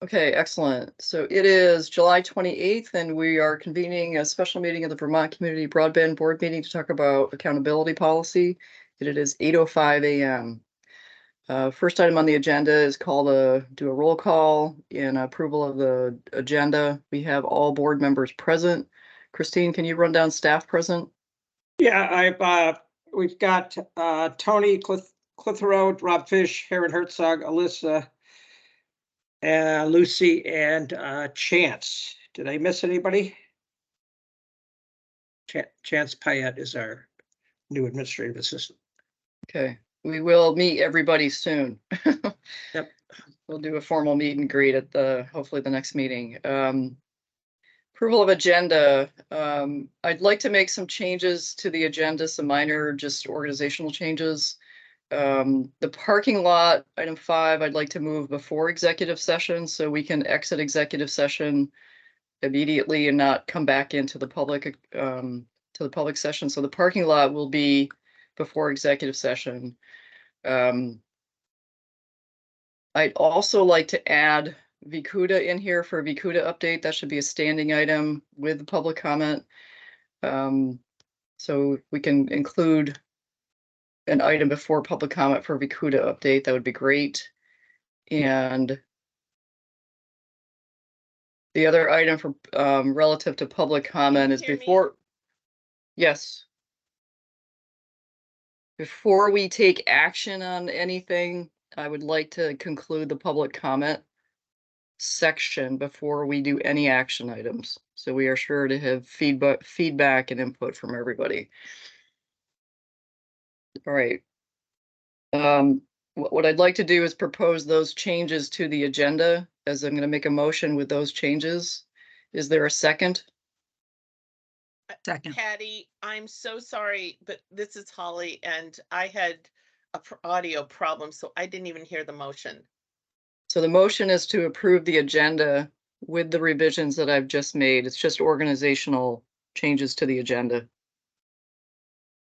Okay, excellent. So it is July 28th, and we are convening a special meeting of the Vermont Community Broadband Board meeting to talk about accountability policy. And it is 8:05 a.m. First item on the agenda is call to do a roll call in approval of the agenda. We have all board members present. Christine, can you run down staff present? Yeah, we've got Tony Clitheroe, Rob Fish, Heron Herzog, Alyssa, Lucy, and Chance. Did I miss anybody? Chance Payette is our new administrative assistant. Okay, we will meet everybody soon. Yep. We'll do a formal meet and greet at hopefully the next meeting. Approval of agenda. I'd like to make some changes to the agenda, some minor, just organizational changes. The parking lot, item 5, I'd like to move before executive session so we can exit executive session immediately and not come back into the public session. So the parking lot will be before executive session. I'd also like to add Vicuda in here for Vicuda update. That should be a standing item with the public comment. So we can include an item before public comment for Vicuda update. That would be great. And the other item for relative to public comment is before. Yes. Before we take action on anything, I would like to conclude the public comment section before we do any action items. So we are sure to have feedback and input from everybody. All right. What I'd like to do is propose those changes to the agenda, as I'm going to make a motion with those changes. Is there a second? Second. Patty, I'm so sorry, but this is Holly, and I had a audio problem, so I didn't even hear the motion. So the motion is to approve the agenda with the revisions that I've just made. It's just organizational changes to the agenda.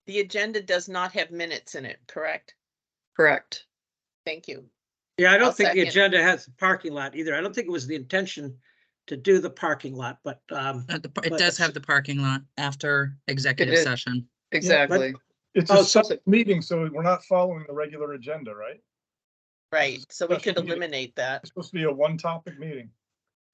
The agenda does not have minutes in it, correct? Correct. Thank you. Yeah, I don't I'll think the second. agenda has the parking lot either. I don't think it was the intention to do the parking lot, but It does have the parking lot after executive session. Exactly. It's Oh, a so- separate meeting, so we're not following the regular agenda, right? Right, so we Special could meeting. eliminate that. It's supposed to be a one-topic meeting.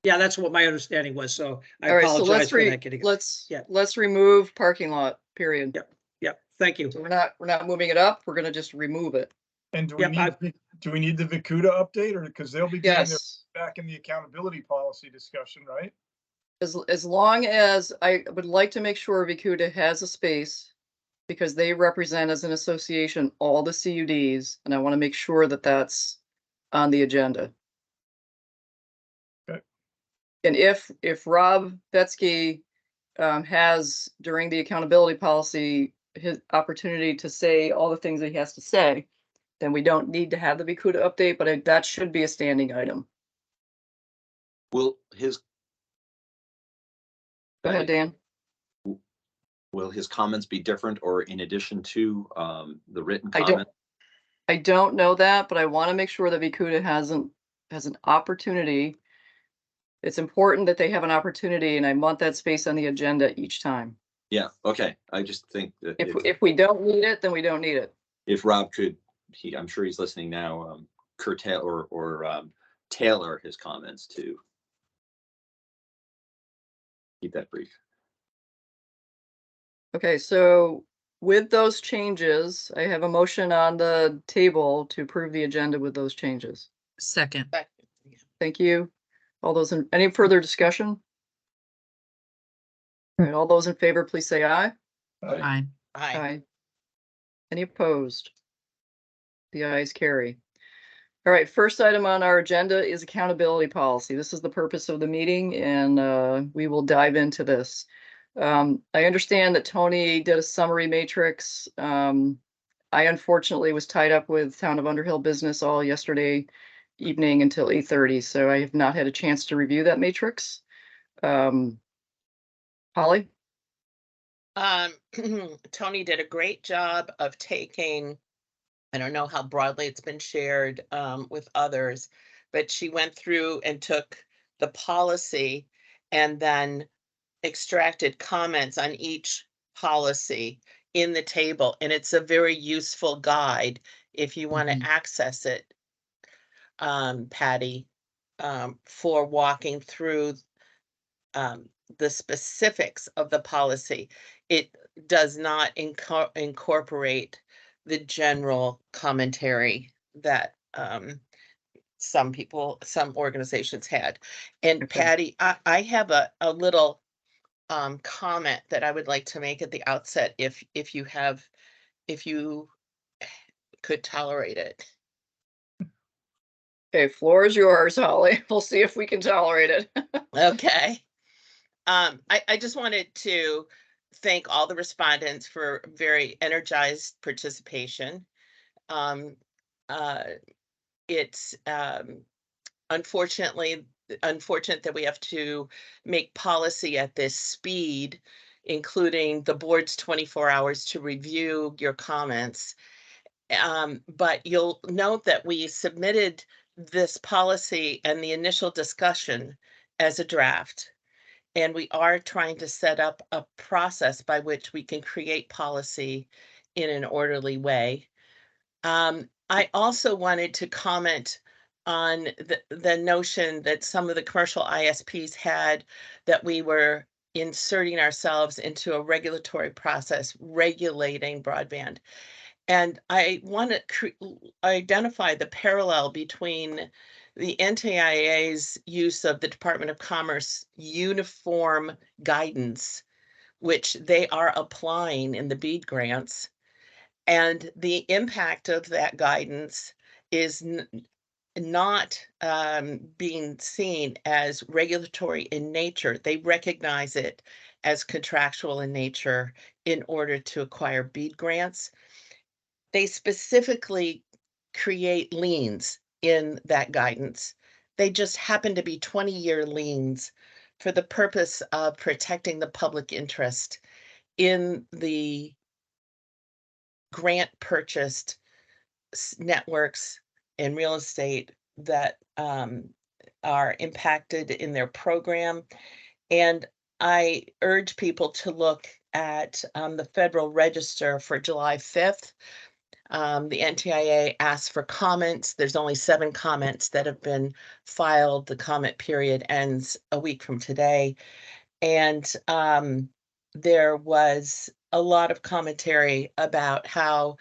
yeah, that's what my understanding was. So I All right, so apologize for that getting. let's remove parking lot, period. Yep, thank you. So we're not moving it up. We're gonna just remove it. And do we Yep, need the Vicuda update, or because they'll be doing their Yes. back in the accountability policy discussion, right? As long as I would like to make sure Vicuda has a space because they represent as an association all the CUDs, and I want to make sure that that's on the agenda. Okay. And if Rob Betsky has during the accountability policy his opportunity to say all the things that he has to say, then we don't need to have the Vicuda update, but that should be a standing item. Will Dan. Will his comments be different or in addition to the written comment? I don't know that, but I want to make sure that Vicuda has an opportunity. It's important that they have an opportunity, and I want that space on the agenda each time. Yeah, okay. I just think that If we don't need it, then we don't need it. if Rob could, I'm sure he's listening now, curtail or tailor his comments to keep that brief. Okay, so with those changes, I have a motion on the table to approve the agenda with those changes. Second. Thank you. All those any further discussion? All right, all those in favor, please say aye. Aye. Aye. Any opposed? The ayes carry. All right, first item on our agenda is accountability policy. This is the purpose of the meeting, and we will dive into this. I understand that Tony did a summary matrix. I unfortunately was tied up with Town of Underhill business all yesterday evening until 8:30, so I have not had a chance to review that matrix. Holly? Tony did a great job of taking, I don't know how broadly it's been shared with others, but she went through and took the policy and then extracted comments on each policy in the table. And it's a very useful guide if you want to Mhm. access it, Patty, for walking through the specifics of the policy. It does not incorporate the general commentary that some organizations had. And Okay. Patty, I have a little comment that I would like to make at the outset, if you could tolerate it. Okay, floor is yours, Holly. We'll see if we can tolerate it. Okay. I just wanted to thank all the respondents for very energized participation. Um, uh, it's unfortunate that we have to make policy at this speed, including the board's 24 hours to review your comments. But you'll note that we submitted this policy and the initial discussion as a draft. And we are trying to set up a process by which we can create policy in an orderly way. I also wanted to comment on the notion that some of the commercial ISPs had, that we were inserting ourselves into a regulatory process regulating broadband. And I want to identify the parallel between the NTIA's use of the Department of Commerce uniform guidance, which they are applying in the BEAD grants, and the impact of that guidance is not being seen as regulatory in nature. They recognize it as contractual in nature in order to acquire BEAD grants. They specifically create liens in that guidance. They just happen to be 20-year liens for the purpose of protecting the public interest in the grant purchased networks and real estate that are impacted in their program. And I urge people to look at the Federal Register for July 5th. The NTIA asked for comments. There's only 7 comments that have been filed. The comment period ends a week from today. And there was a lot of commentary about how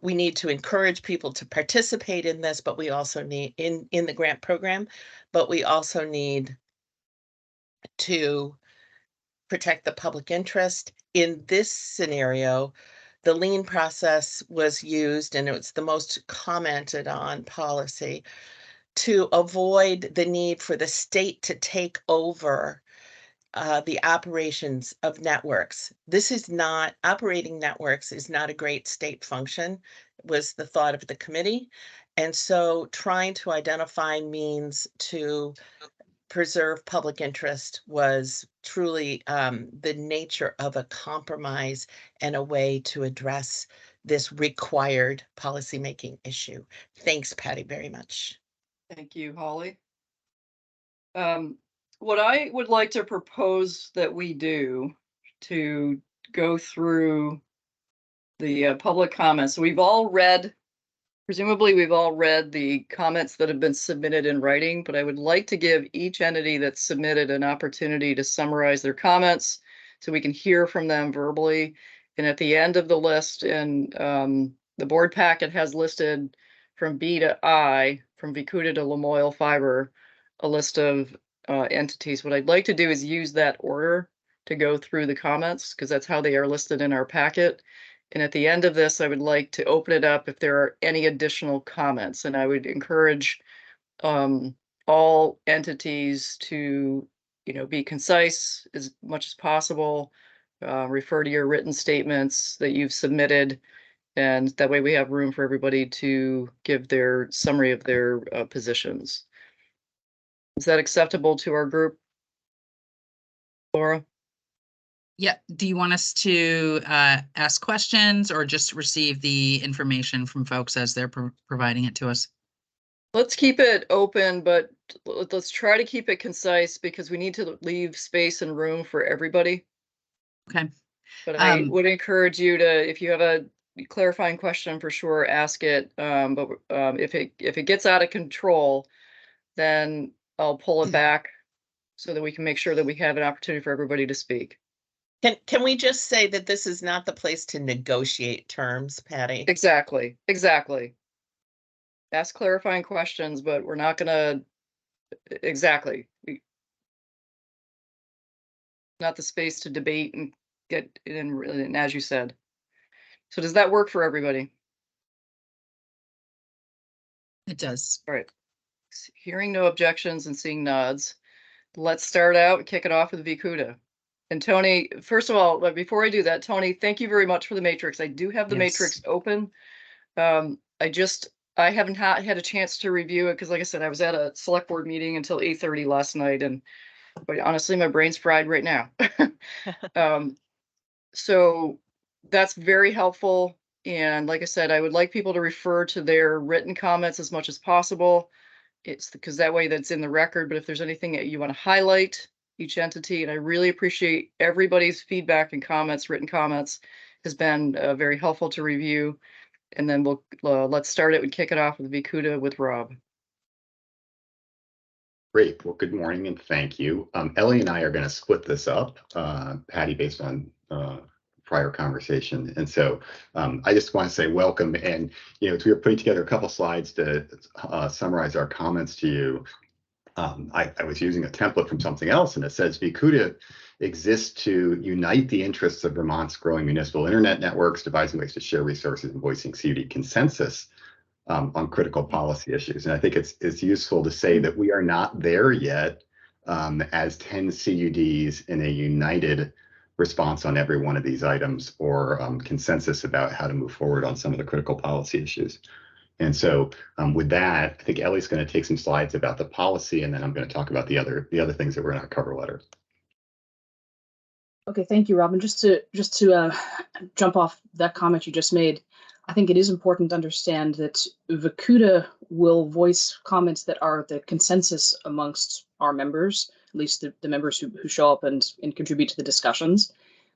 we need to encourage people to participate in this, but we also need in the grant program, but we also need to protect the public interest. In this scenario, the lien process was used, and it's the most commented on policy, to avoid the need for the state to take over the operations of networks. Operating networks is not a great state function, was the thought of the committee. And so trying to identify means to preserve public interest was truly the nature of a compromise and a way to address this required policymaking issue. Thanks, Patty, very much. Thank you, Holly. What I would like to propose that we do to go through the public comments. Presumably we've all read the comments that have been submitted in writing, but I would like to give each entity that submitted an opportunity to summarize their comments so we can hear from them verbally. And at the end of the list, and the board packet has listed from B to I, from Vicuda to Lamoille Fiber, a list of entities. What I'd like to do is use that order to go through the comments, because that's how they are listed in our packet. And at the end of this, I would like to open it up if there are any additional comments. And I would encourage all entities to, be concise as much as possible. Refer to your written statements that you've submitted. And that way we have room for everybody to give their summary of their positions. Is that acceptable to our group, Laura? Yeah, do you want us to ask questions or just receive the information from folks as they're providing it to us? Let's keep it open, but let's try to keep it concise because we need to leave space and room for everybody. Okay. But I Um, would encourage you to, if you have a clarifying question, for sure, ask it. But if it gets out of control, then I'll pull it back so that we can make sure that we have an opportunity for everybody to speak. Can we just say that this is not the place to negotiate terms, Patty? Exactly, exactly. Ask clarifying questions, but we're not gonna, exactly. Not the space to debate and get it in, and as you said. So does that work for everybody? it does. All right. Hearing no objections and seeing nods, let's start out and kick it off with Vikuda. And Tony, first of all, but before I do that, Tony, thank you very much for the matrix. I do have the matrix Yes. open. I haven't had a chance to review it because, like I said, I was at a select board meeting until 8:30 last night, and but honestly, my brain's fried right now. So that's very helpful. And like I said, I would like people to refer to their written comments as much as possible. It's because that way that's in the record. But if there's anything that you want to highlight each entity, and I really appreciate everybody's feedback and comments, written comments has been very helpful to review. And then let's start it and kick it off with Vikuda with Rob. Great. Well, good morning and thank you. Ellie and I are going to split this up, Patty, based on prior conversation. And so I just want to say welcome. And, as we were putting together a couple slides to summarize our comments to you, I was using a template from something else, and it says Vikuda exists to unite the interests of Vermont's growing municipal internet networks, devising ways to share resources and voicing CUD consensus on critical policy issues. And I think it's useful to say that we are not there yet as 10 CUDs in a united response on every one of these items or consensus about how to move forward on some of the critical policy issues. And so with that, I think Ellie's going to take some slides about the policy, and then I'm going to talk about the other things that were in our cover letter. Okay, thank you, Robin. Just to jump off that comment you just made, I think it is important to understand that Vikuda will voice comments that are the consensus amongst our members, at least the members who show up and contribute to the discussions.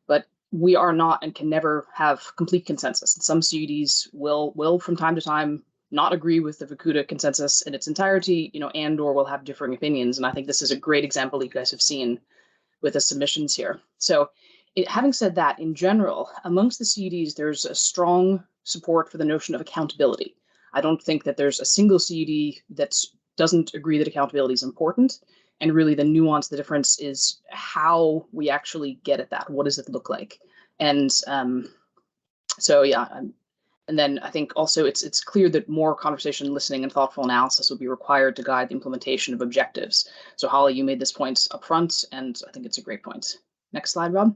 But we are not and can never have complete consensus. And some CUDs will from time to time not agree with the Vikuda consensus in its entirety, and or will have differing opinions. And I think this is a great example you guys have seen with the submissions here. So having said that, in general, amongst the CUDs, there's a strong support for the notion of accountability. I don't think that there's a single CUD that doesn't agree that accountability is important. And really the nuance, the difference is how we actually get at that. What does it look like? And so, yeah. And then I think also it's clear that more conversation, listening, and thoughtful analysis will be required to guide the implementation of objectives. So Holly, you made this point up front, and I think it's a great point. Next slide, Rob.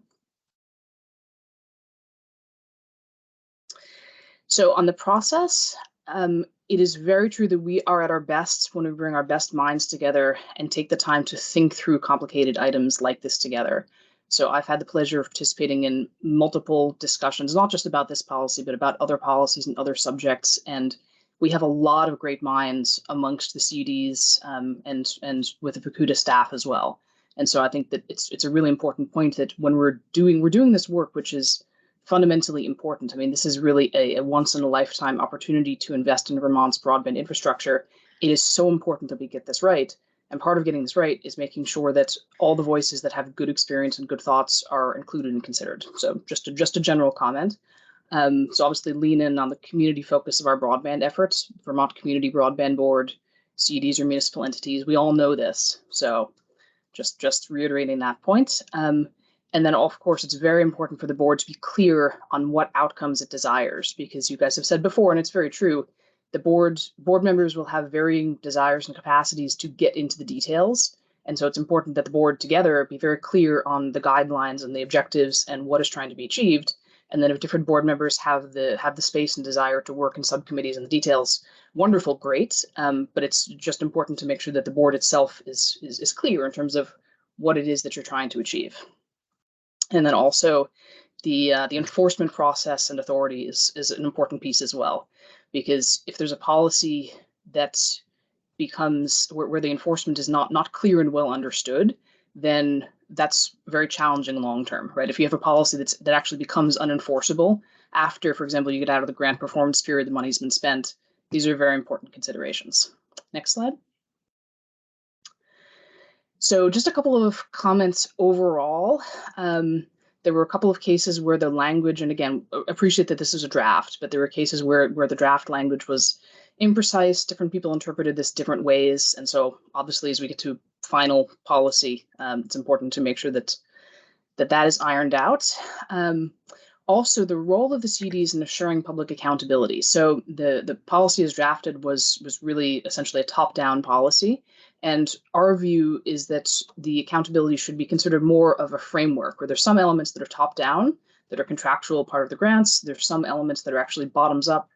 So on the process, it is very true that we are at our best when we bring our best minds together and take the time to think through complicated items like this together. So I've had the pleasure of participating in multiple discussions, not just about this policy, but about other policies and other subjects. And we have a lot of great minds amongst the CUDs and with the Vikuda staff as well. And so I think that it's a really important point that when we're doing this work, which is fundamentally important. I mean, this is really a once in a lifetime opportunity to invest in Vermont's broadband infrastructure. It is so important that we get this right. And part of getting this right is making sure that all the voices that have good experience and good thoughts are included and considered. So just a general comment. So obviously lean in on the community focus of our broadband efforts. Vermont Community Broadband Board, CUDs or municipal entities, we all know this. So just reiterating that point. And then, of course, it's very important for the board to be clear on what outcomes it desires, because you guys have said before, and it's very true, the board members will have varying desires and capacities to get into the details. And so it's important that the board together be very clear on the guidelines and the objectives and what is trying to be achieved. And then if different board members have the space and desire to work in subcommittees and the details, wonderful, great. But it's just important to make sure that the board itself is clear in terms of what it is that you're trying to achieve. And then also the enforcement process and authority is an important piece as well, because if there's a policy that becomes where the enforcement is not clear and well understood, then that's very challenging long term, right? If you have a policy that actually becomes unenforceable after, for example, you get out of the grant performance period, the money's been spent, these are very important considerations. Next slide. So just a couple of comments overall. There were a couple of cases where the language, and again, appreciate that this is a draft, but there were cases where the draft language was imprecise. Different people interpreted this different ways. And so obviously, as we get to final policy, it's important to make sure that is ironed out. Also, the role of the CDs in assuring public accountability. So the policy as drafted was really essentially a top-down policy. And our view is that the accountability should be considered more of a framework where there's some elements that are top-down, that are contractual part of the grants. There's some elements that are actually bottoms-up,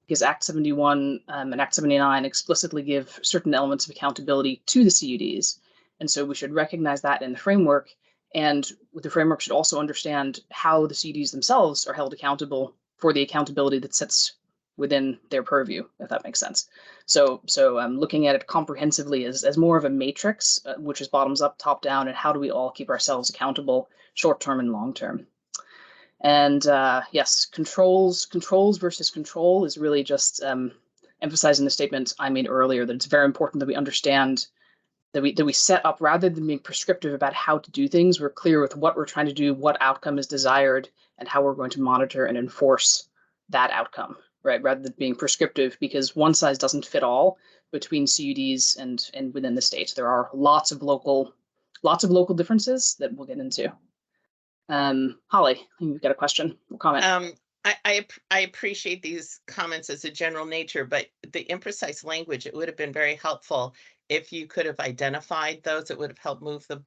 because Act 71 and Act 79 explicitly give certain elements of accountability to the CUDs. And so we should recognize that in the framework. And the framework should also understand how the CDs themselves are held accountable for the accountability that sits within their purview, if that makes sense. So looking at it comprehensively as more of a matrix, which is bottoms up, top down, and how do we all keep ourselves accountable short term and long term. And yes, controls versus control is really just emphasizing the statement I made earlier, that it's very important that we understand that we set up, rather than being prescriptive about how to do things, we're clear with what we're trying to do, what outcome is desired, and how we're going to monitor and enforce that outcome, right? Rather than being prescriptive, because one size doesn't fit all between CUDs and within the state. There are lots of local differences that we'll get into. Holly, you've got a question or comment. I appreciate these comments as a general nature, but the imprecise language, it would have been very helpful if you could have identified those. It would have helped move the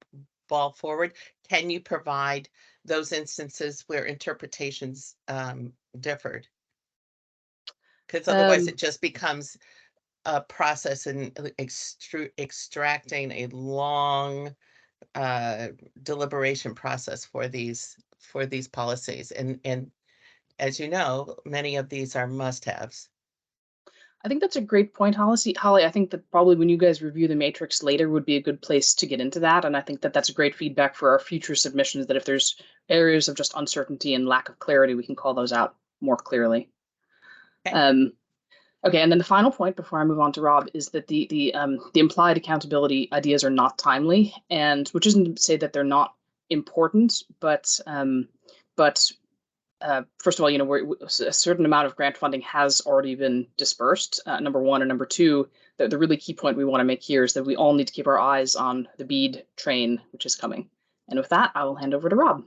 ball forward. Can you provide those instances where interpretations differed? Because otherwise it just becomes a process in extracting a long deliberation process for these policies. And as you know, many of these are must-haves. I think that's a great point, Holly. I think that probably when you guys review the matrix later would be a good place to get into that. And I think that that's a great feedback for our future submissions, that if there's areas of just uncertainty and lack of clarity, we can call those out more clearly. Okay. Okay, and then the final point before I move on to Rob is that the implied accountability ideas are not timely, and which isn't to say that they're not important, but first of all, a certain amount of grant funding has already been dispersed, number one, and number two, the really key point we want to make here is that we all need to keep our eyes on the BEAD train, which is coming. And with that, I will hand over to Rob.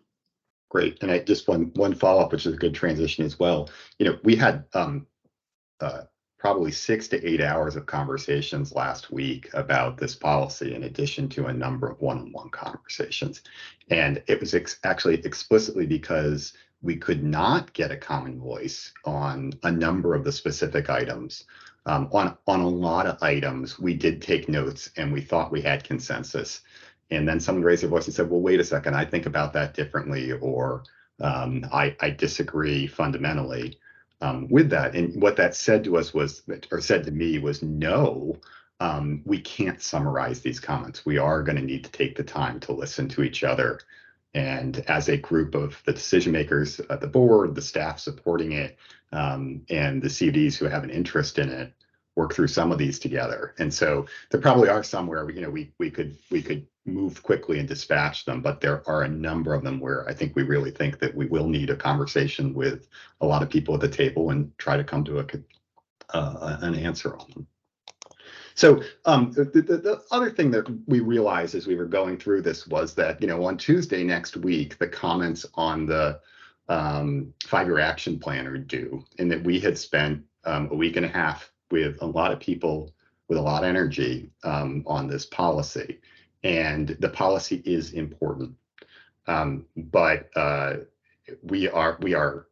Great, and I just one follow-up, which is a good transition as well. We had probably 6 to 8 hours of conversations last week about this policy, in addition to a number of one-on-one conversations. And it was actually explicitly because we could not get a common voice on a number of the specific items. On a lot of items, we did take notes and we thought we had consensus. And then someone raised their voice and said, well, wait a second, I think about that differently, or I disagree fundamentally with that. And what that said to us was, or said to me was, no, we can't summarize these comments. We are going to need to take the time to listen to each other. And as a group of the decision makers at the board, the staff supporting it, and the CUDs who have an interest in it, work through some of these together. And so there probably are some where we could move quickly and dispatch them, but there are a number of them where I think we really think that we will need a conversation with a lot of people at the table and try to come to an answer on them. So the other thing that we realized as we were going through this was that, on Tuesday next week, the comments on the 5-year action plan are due, and that we had spent a week and a half with a lot of people with a lot of energy on this policy. And the policy is important, but we are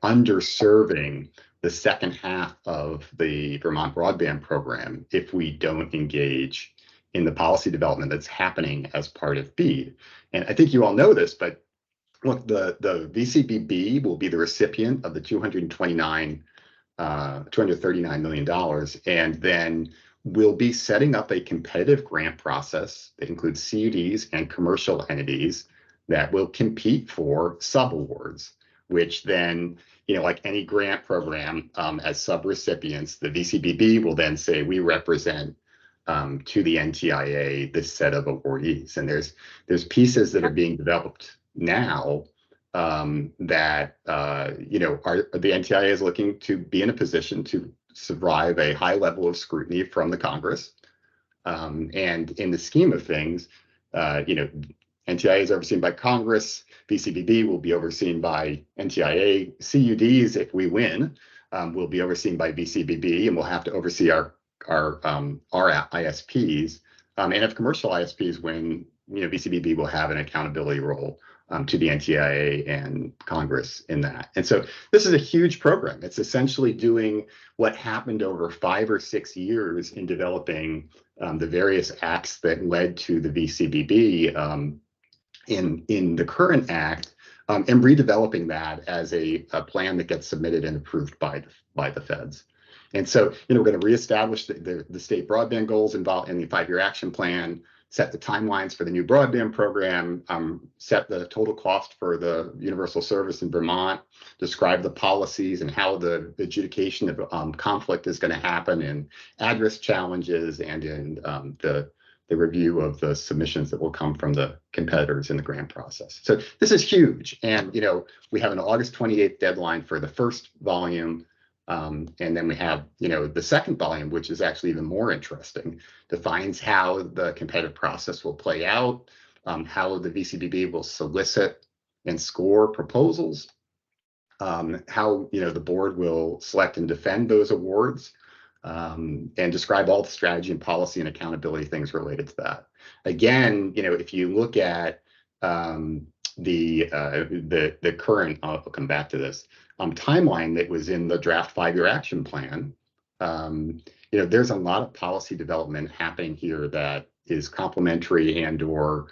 underserving the second half of the Vermont Broadband program if we don't engage in the policy development that's happening as part of BEAD. And I think you all know this, but look, the VCBB will be the recipient of the $239 million, and then we'll be setting up a competitive grant process that includes CUDs and commercial entities that will compete for subawards, which then, like any grant program, as subrecipients, the VCBB will then say, we represent to the NTIA this set of awardees. And there's pieces that are being developed now that the NTIA is looking to be in a position to survive a high level of scrutiny from the Congress. And in the scheme of things, NTIA is overseen by Congress. VCBB will be overseen by NTIA. CUDs, if we win, will be overseen by VCBB, and we'll have to oversee our ISPs. And if commercial ISPs win, VCBB will have an accountability role to the NTIA and Congress in that. And so this is a huge program. It's essentially doing what happened over 5 or 6 years in developing the various acts that led to the VCBB in the current act, and redeveloping that as a plan that gets submitted and approved by the feds. And so, we're going to reestablish the state broadband goals involved in the 5-year action plan, set the timelines for the new broadband program, set the total cost for the universal service in Vermont, describe the policies and how the adjudication of conflict is going to happen in address challenges and in the review of the submissions that will come from the competitors in the grant process. So this is huge. And, we have an August 28th deadline for the first volume. And then we have, the second volume, which is actually even more interesting, defines how the competitive process will play out, how the VCBB will solicit and score proposals, how, the board will select and defend those awards, and describe all the strategy and policy and accountability things related to that. Again, if you look at the current, I'll come back to this, timeline that was in the draft 5-year action plan, there's a lot of policy development happening here that is complementary and or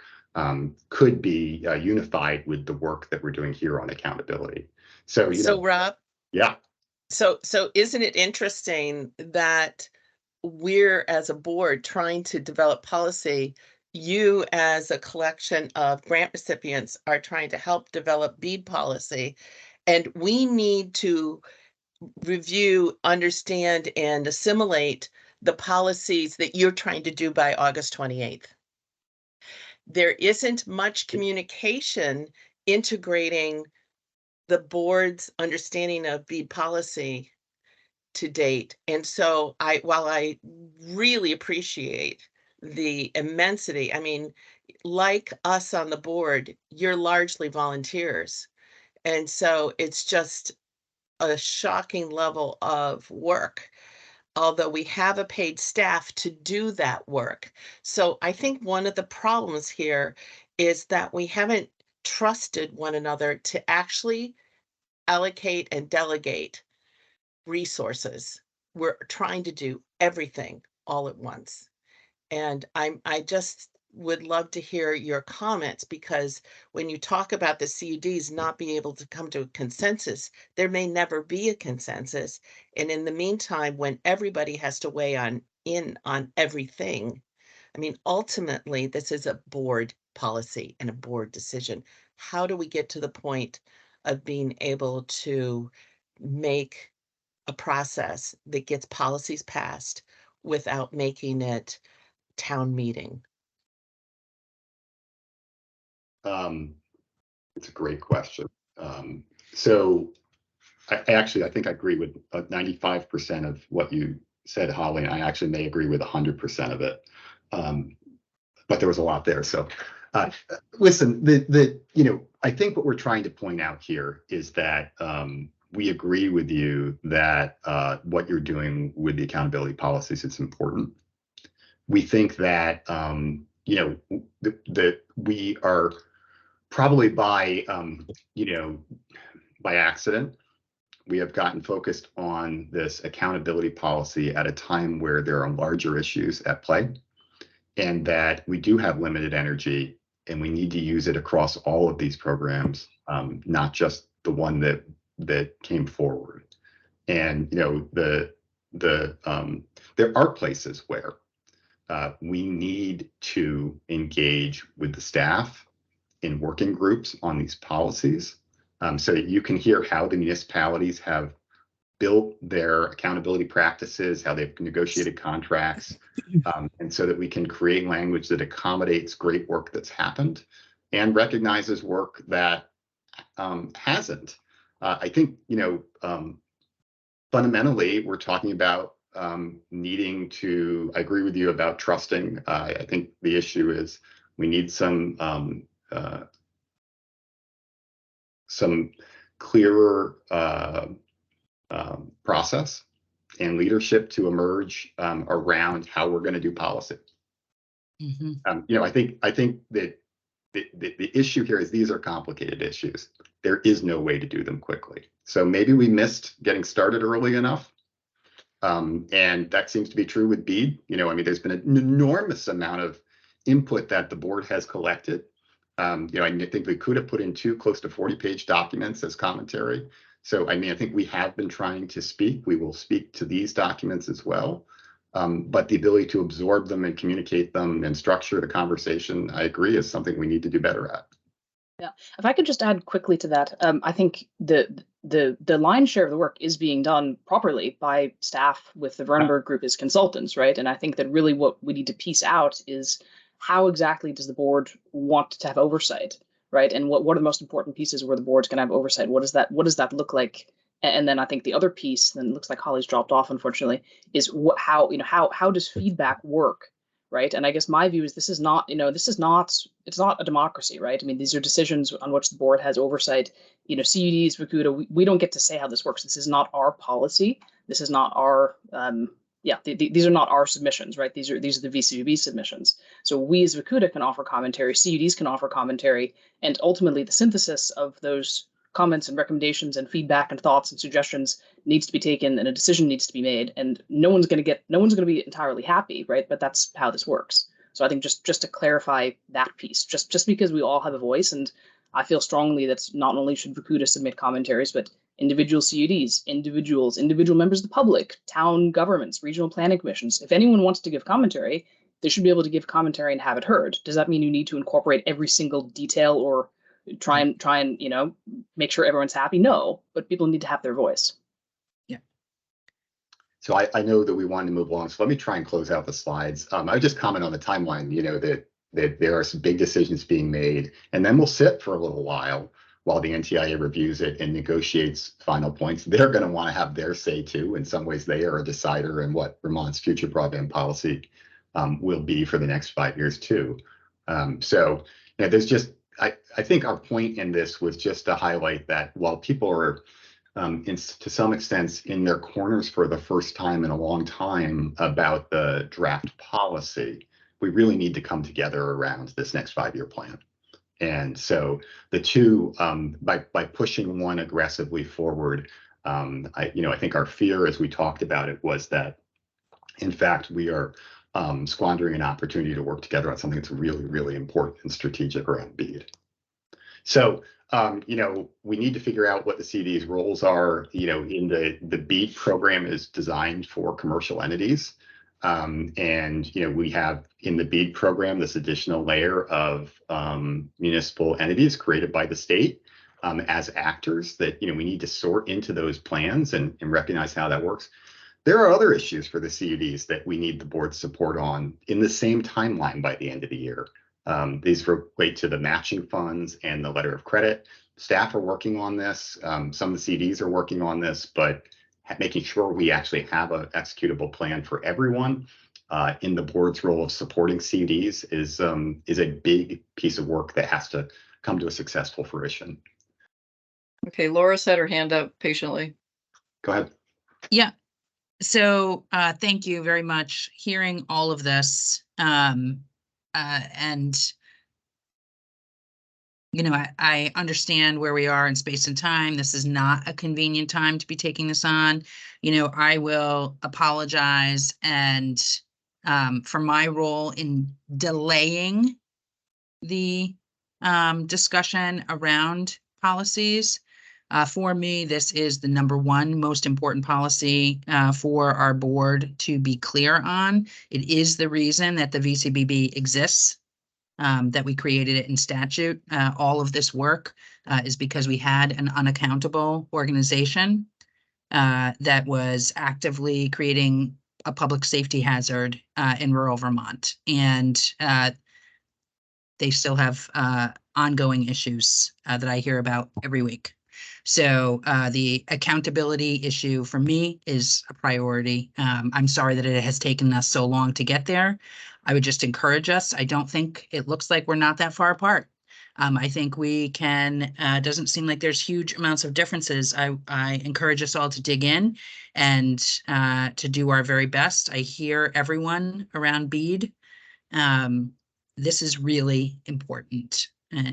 could be unified with the work that we're doing here on accountability. So, Rob, yeah. So isn't it interesting that we're, as a board, trying to develop policy? You, as a collection of grant recipients, are trying to help develop BEAD policy, and we need to review, understand, and assimilate the policies that you're trying to do by August 28th. There isn't much communication integrating the board's understanding of BEAD policy to date. And so while I really appreciate the immensity, like us on the board, you're largely volunteers. And so it's just a shocking level of work, although we have a paid staff to do that work. So I think one of the problems here is that we haven't trusted one another to actually allocate and delegate resources. We're trying to do everything all at once. And I just would love to hear your comments, because when you talk about the CUDs not being able to come to a consensus, there may never be a consensus. And in the meantime, when everybody has to weigh in on everything, ultimately, this is a board policy and a board decision. How do we get to the point of being able to make a process that gets policies passed without making it town meeting? It's a great question. So I think I agree with 95% of what you said, Holly. I actually may agree with 100% of it. But there was a lot there. So listen, I think what we're trying to point out here is that we agree with you that what you're doing with the accountability policies is important. We think that that we are probably by accident, we have gotten focused on this accountability policy at a time where there are larger issues at play, and that we do have limited energy, and we need to use it across all of these programs, not just the one that came forward. And there are places where we need to engage with the staff in working groups on these policies, so that you can hear how the municipalities have built their accountability practices, how they've negotiated contracts, and so that we can create language that accommodates great work that's happened and recognizes work that hasn't. I think, fundamentally, we're talking about needing to, I agree with you about trusting. I think the issue is we need some clearer process and leadership to emerge around how we're going to do policy. I think that the issue here is these are complicated issues. There is no way to do them quickly. So maybe we missed getting started early enough. And that seems to be true with BEAD. There's been an enormous amount of input that the board has collected. I think we could have put in 2 close to 40-page documents as commentary. So, I think we have been trying to speak. We will speak to these documents as well. But the ability to absorb them and communicate them and structure the conversation, I agree, is something we need to do better at. Yeah, if I could just add quickly to that, I think the lion's share of the work is being done properly by staff with the Vernberg Group as consultants, right? And I think that really what we need to piece out is how exactly does the board want to have oversight, right? And what are the most important pieces where the board's going to have oversight? What does that look like? And then I think the other piece, then it looks like Holly's dropped off, unfortunately, is how does feedback work? Right. And I guess my view is it's not a democracy, right? These are decisions on which the board has oversight. CUDs, Vacuda, we don't get to say how this works. This is not our policy. This is not our, these are not our submissions, right? These are the VCUB submissions. So we as Vacuda can offer commentary, CUDs can offer commentary, and ultimately the synthesis of those comments and recommendations and feedback and thoughts and suggestions needs to be taken, and a decision needs to be made, and no one's going to be entirely happy, right? But that's how this works. So I think just to clarify that piece, just because we all have a voice, and I feel strongly that not only should Vacuda submit commentaries, but individual CUDs, individual members of the public, town governments, regional planning commissions. If anyone wants to give commentary, they should be able to give commentary and have it heard. Does that mean you need to incorporate every single detail or try and make sure everyone's happy? No, but people need to have their voice. Yeah. So I know that we wanted to move along, so let me try and close out the slides. I would just comment on the timeline, that there are some big decisions being made, and then we'll sit for a little while the NTIA reviews it and negotiates final points. They're going to want to have their say too. In some ways, they are a decider in what Vermont's future broadband policy will be for the next 5 years too. There's just, I think our point in this was just to highlight that while people are to some extent in their corners for the first time in a long time about the draft policy, we really need to come together around this next 5-year plan. And so the two, by pushing one aggressively forward, I think our fear, as we talked about it, was that, in fact, we are squandering an opportunity to work together on something that's really, really important and strategic around BEAD. So, we need to figure out what the CD's roles are. In the BEAD program is designed for commercial entities. And we have in the BEAD program this additional layer of municipal entities created by the state as actors that we need to sort into those plans and recognize how that works. There are other issues for the CUDs that we need the board's support on in the same timeline by the end of the year. These relate to the matching funds and the letter of credit. Staff are working on this. Some of the CDs are working on this, but making sure we actually have an executable plan for everyone in the board's role of supporting CDs is a big piece of work that has to come to a successful fruition. Okay, Laura's had her hand up patiently. Go ahead. Yeah. So thank you very much. Hearing all of this, and I understand where we are in space and time. This is not a convenient time to be taking this on. I will apologize and for my role in delaying the discussion around policies. For me, this is the number one most important policy for our board to be clear on. It is the reason that the VCBB exists, that we created it in statute. All of this work is because we had an unaccountable organization that was actively creating a public safety hazard in rural Vermont. And they still have ongoing issues that I hear about every week. So the accountability issue for me is a priority. I'm sorry that it has taken us so long to get there. I would just encourage us. I don't think it looks like we're not that far apart. I think we can, doesn't seem like there's huge amounts of differences. I encourage us all to dig in and to do our very best. I hear everyone around BEAD. This is really important.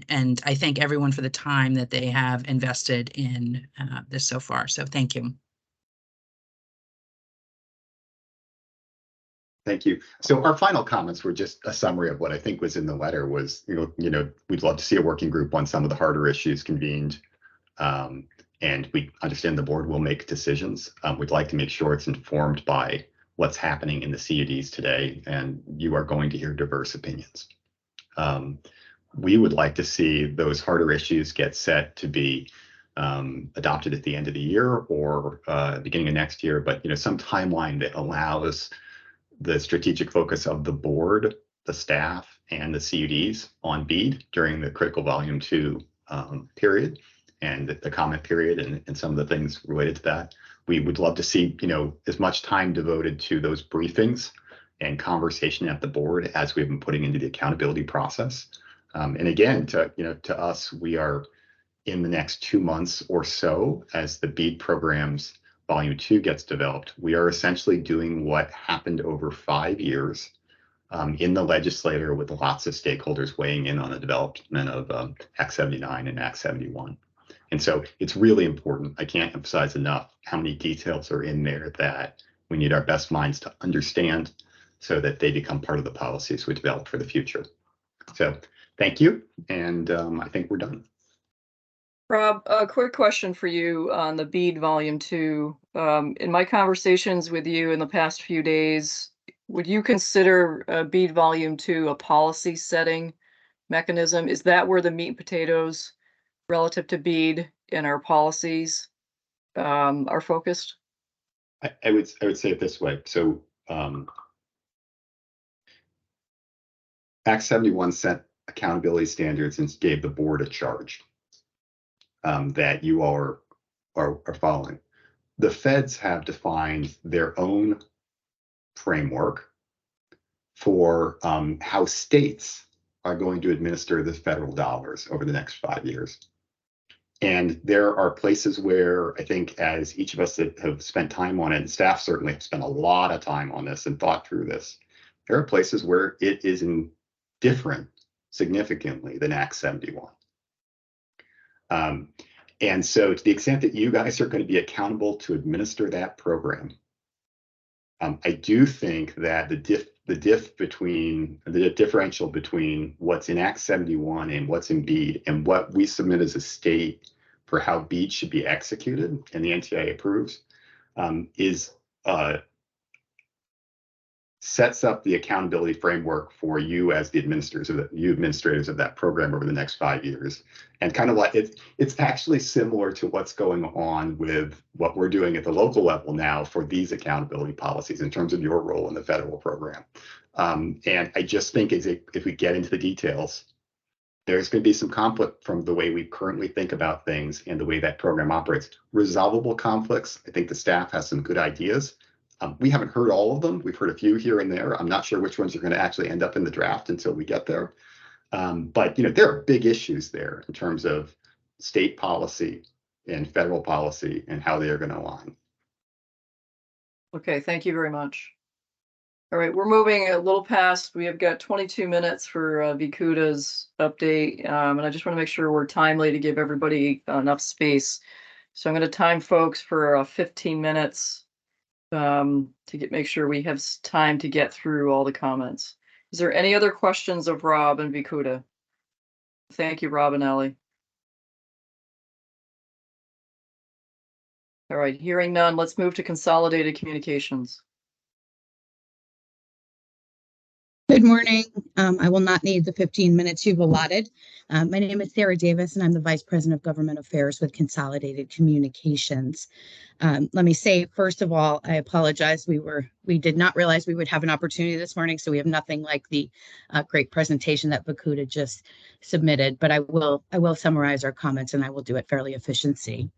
And I thank everyone for the time that they have invested in this so far. So thank you. Thank you. So our final comments were just a summary of what I think was in the letter was, we'd love to see a working group on some of the harder issues convened. And we understand the board will make decisions. We'd like to make sure it's informed by what's happening in the CUDs today, and you are going to hear diverse opinions. We would like to see those harder issues get set to be adopted at the end of the year or beginning of next year, but some timeline that allows the strategic focus of the board, the staff, and the CUDs on BEAD during the critical volume 2 period and the comment period and some of the things related to that. We would love to see as much time devoted to those briefings and conversation at the board as we've been putting into the accountability process. And again, to us, we are in the next 2 months or so as the BEAD programs Volume 2 gets developed. We are essentially doing what happened over 5 years in the legislature with lots of stakeholders weighing in on the development of Act 79 and Act 71. And so it's really important. I can't emphasize enough how many details are in there that we need our best minds to understand so that they become part of the policies we develop for the future. So thank you. And I think we're done. Rob, a quick question for you on the BEAD Volume 2. In my conversations with you in the past few days, would you consider BEAD Volume 2 a policy setting mechanism? Is that where the meat and potatoes relative to BEAD and our policies are focused? I would say it this way. So Act 71 set accountability standards and gave the board a charge that you all are following. The feds have defined their own framework for how states are going to administer the federal dollars over the next 5 years. And there are places where I think as each of us that have spent time on it, and staff certainly have spent a lot of time on this and thought through this, there are places where it is different significantly than Act 71. And so to the extent that you guys are going to be accountable to administer that program, I do think that the differential between what's in Act 71 and what's in BEAD and what we submit as a state for how BEAD should be executed and the NTIA approves sets up the accountability framework for you as the administrators of that program over the next 5 years. And kind of like it's actually similar to what's going on with what we're doing at the local level now for these accountability policies in terms of your role in the federal program. And I just think if we get into the details, there's going to be some conflict from the way we currently think about things and the way that program operates. Resolvable conflicts. I think the staff has some good ideas. We haven't heard all of them. We've heard a few here and there. I'm not sure which ones are going to actually end up in the draft until we get there. But there are big issues there in terms of state policy and federal policy and how they are going to align. Okay, thank you very much. All right, we're moving a little past. We have got 22 minutes for Vikuda's update, and I just want to make sure we're timely to give everybody enough space. So I'm going to time folks for 15 minutes. To make sure we have time to get through all the comments. Is there any other questions of Rob and Vikuda? Thank you, Rob and Ellie. All right, hearing none, let's move to consolidated communications. Good morning. I will not need the 15 minutes you've allotted. My name is Sarah Davis, and I'm the Vice President of Government Affairs with Consolidated Communications. Let me say, first of all, I apologize. We did not realize we would have an opportunity this morning, so we have nothing like the great presentation that Vakuda just submitted. But I will summarize our comments, and I will do it fairly efficiently.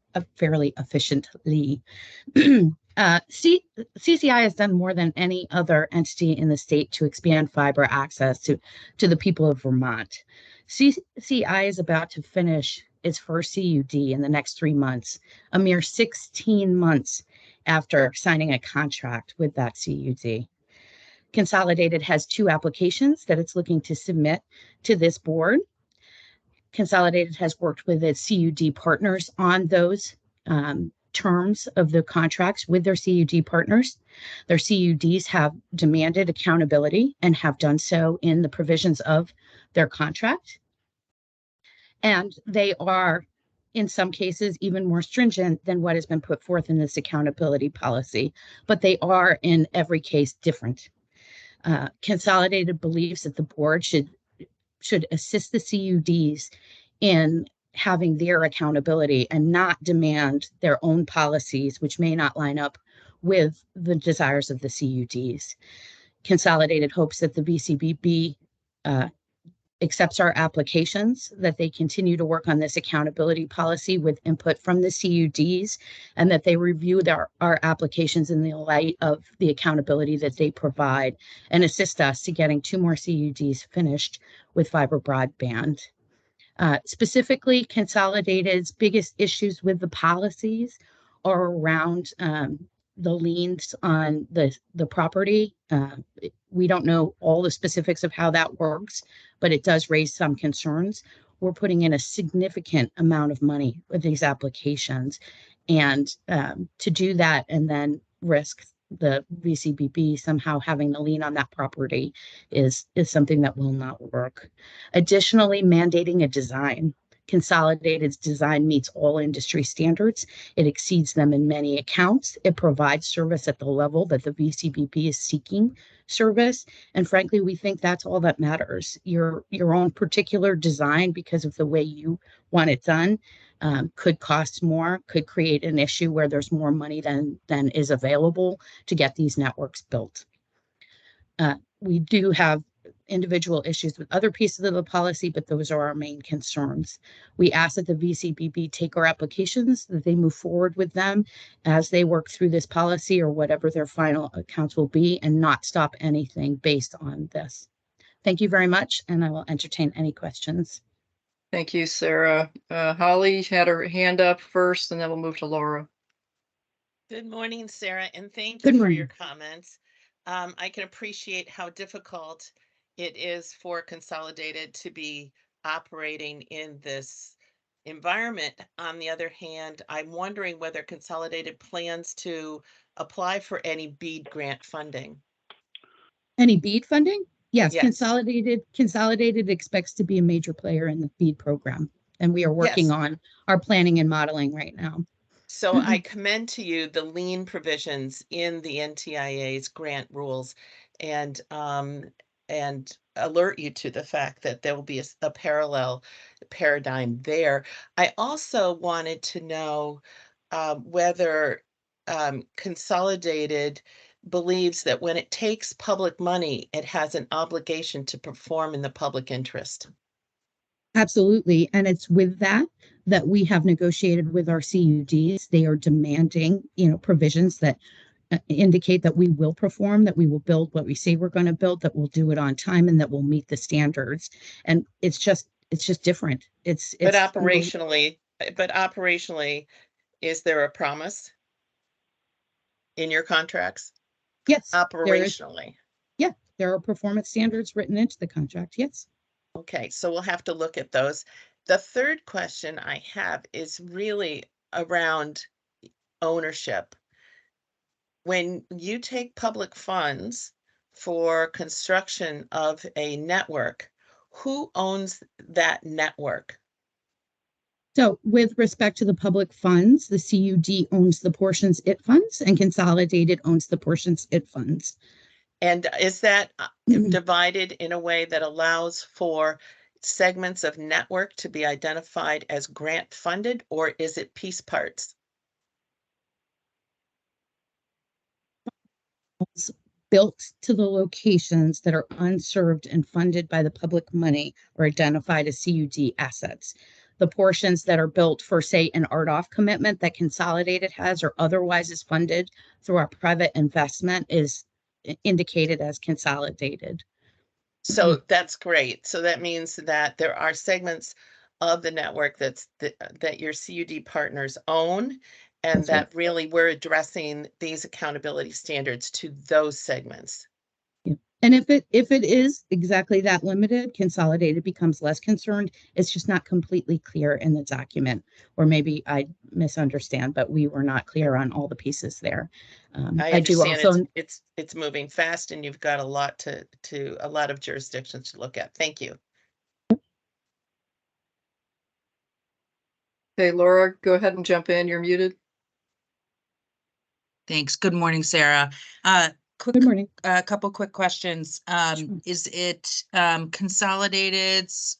CCI has done more than any other entity in the state to expand fiber access to the people of Vermont. CCI is about to finish its first CUD in the next 3 months, a mere 16 months after signing a contract with that CUD. Consolidated has 2 applications that it's looking to submit to this board. Consolidated has worked with its CUD partners on those terms of the contracts with their CUD partners. Their CUDs have demanded accountability and have done so in the provisions of their contract. And they are, in some cases, even more stringent than what has been put forth in this accountability policy, but they are in every case different. Consolidated believes that the board should assist the CUDs in having their accountability and not demand their own policies, which may not line up with the desires of the CUDs. Consolidated hopes that the VCBB accepts our applications, that they continue to work on this accountability policy with input from the CUDs, and that they review our applications in the light of the accountability that they provide and assist us to getting 2 more CUDs finished with fiber broadband. Specifically, Consolidated's biggest issues with the policies are around the liens on the property. We don't know all the specifics of how that works, but it does raise some concerns. We're putting in a significant amount of money with these applications, and to do that and then risk the VCBB somehow having the lien on that property is something that will not work. Additionally, mandating a design. Consolidated's design meets all industry standards. It exceeds them in many accounts. It provides service at the level that the VCBB is seeking service. And frankly, we think that's all that matters. Your own particular design, because of the way you want it done, could cost more, could create an issue where there's more money than is available to get these networks built. We do have individual issues with other pieces of the policy, but those are our main concerns. We ask that the VCBB take our applications, that they move forward with them as they work through this policy or whatever their final accounts will be, and not stop anything based on this. Thank you very much, and I will entertain any questions. Thank you, Sarah. Holly had her hand up first, and then we'll move to Laura. Good morning, Sarah, and thank Good you for your morning. comments. I can appreciate how difficult it is for Consolidated to be operating in this environment. On the other hand, I'm wondering whether Consolidated plans to apply for any BEAD grant funding. Any BEAD funding? Yes, Yes. Consolidated expects to be a major player in the BEAD program, and we are working Yes. on our planning and modeling right now. So I commend to you the lien provisions in the NTIA's grant rules, and alert you to the fact that there will be a parallel paradigm there. I also wanted to know whether Consolidated believes that when it takes public money, it has an obligation to perform in the public interest. Absolutely. And it's with that we have negotiated with our CUDs. They are demanding, provisions that indicate that we will perform, that we will build what we say we're going to build, that we'll do it on time, and that we'll meet the standards. And it's just different. But operationally, is there a promise in your contracts? Yes. Operationally. There are performance standards written into the contract. Yes. Okay, so we'll have to look at those. The third question I have is really around ownership. When you take public funds for construction of a network, who owns that network? So with respect to the public funds, the CUD owns the portions it funds and Consolidated owns the portions it funds. And is that divided in a way that allows for segments of network to be identified as grant funded, or is it piece parts? Built to the locations that are unserved and funded by the public money are identified as CUD assets. The portions that are built for, say, an RDOF commitment that Consolidated has or otherwise is funded through our private investment is indicated as Consolidated. So that's great. So that means that there are segments of the network that your CUD partners own, and That's right. that really we're addressing these accountability standards to those segments. And if it is exactly that limited, Consolidated becomes less concerned. It's just not completely clear in the document, or maybe I misunderstand, but we were not clear on all the pieces there. I do understand also it's moving fast, and you've got a lot a lot of jurisdictions to look at. Thank you. Okay, Laura, go ahead and jump in. You're muted. Thanks. Good morning, Sarah. Good morning. A couple quick questions. Sure. Is it Consolidated's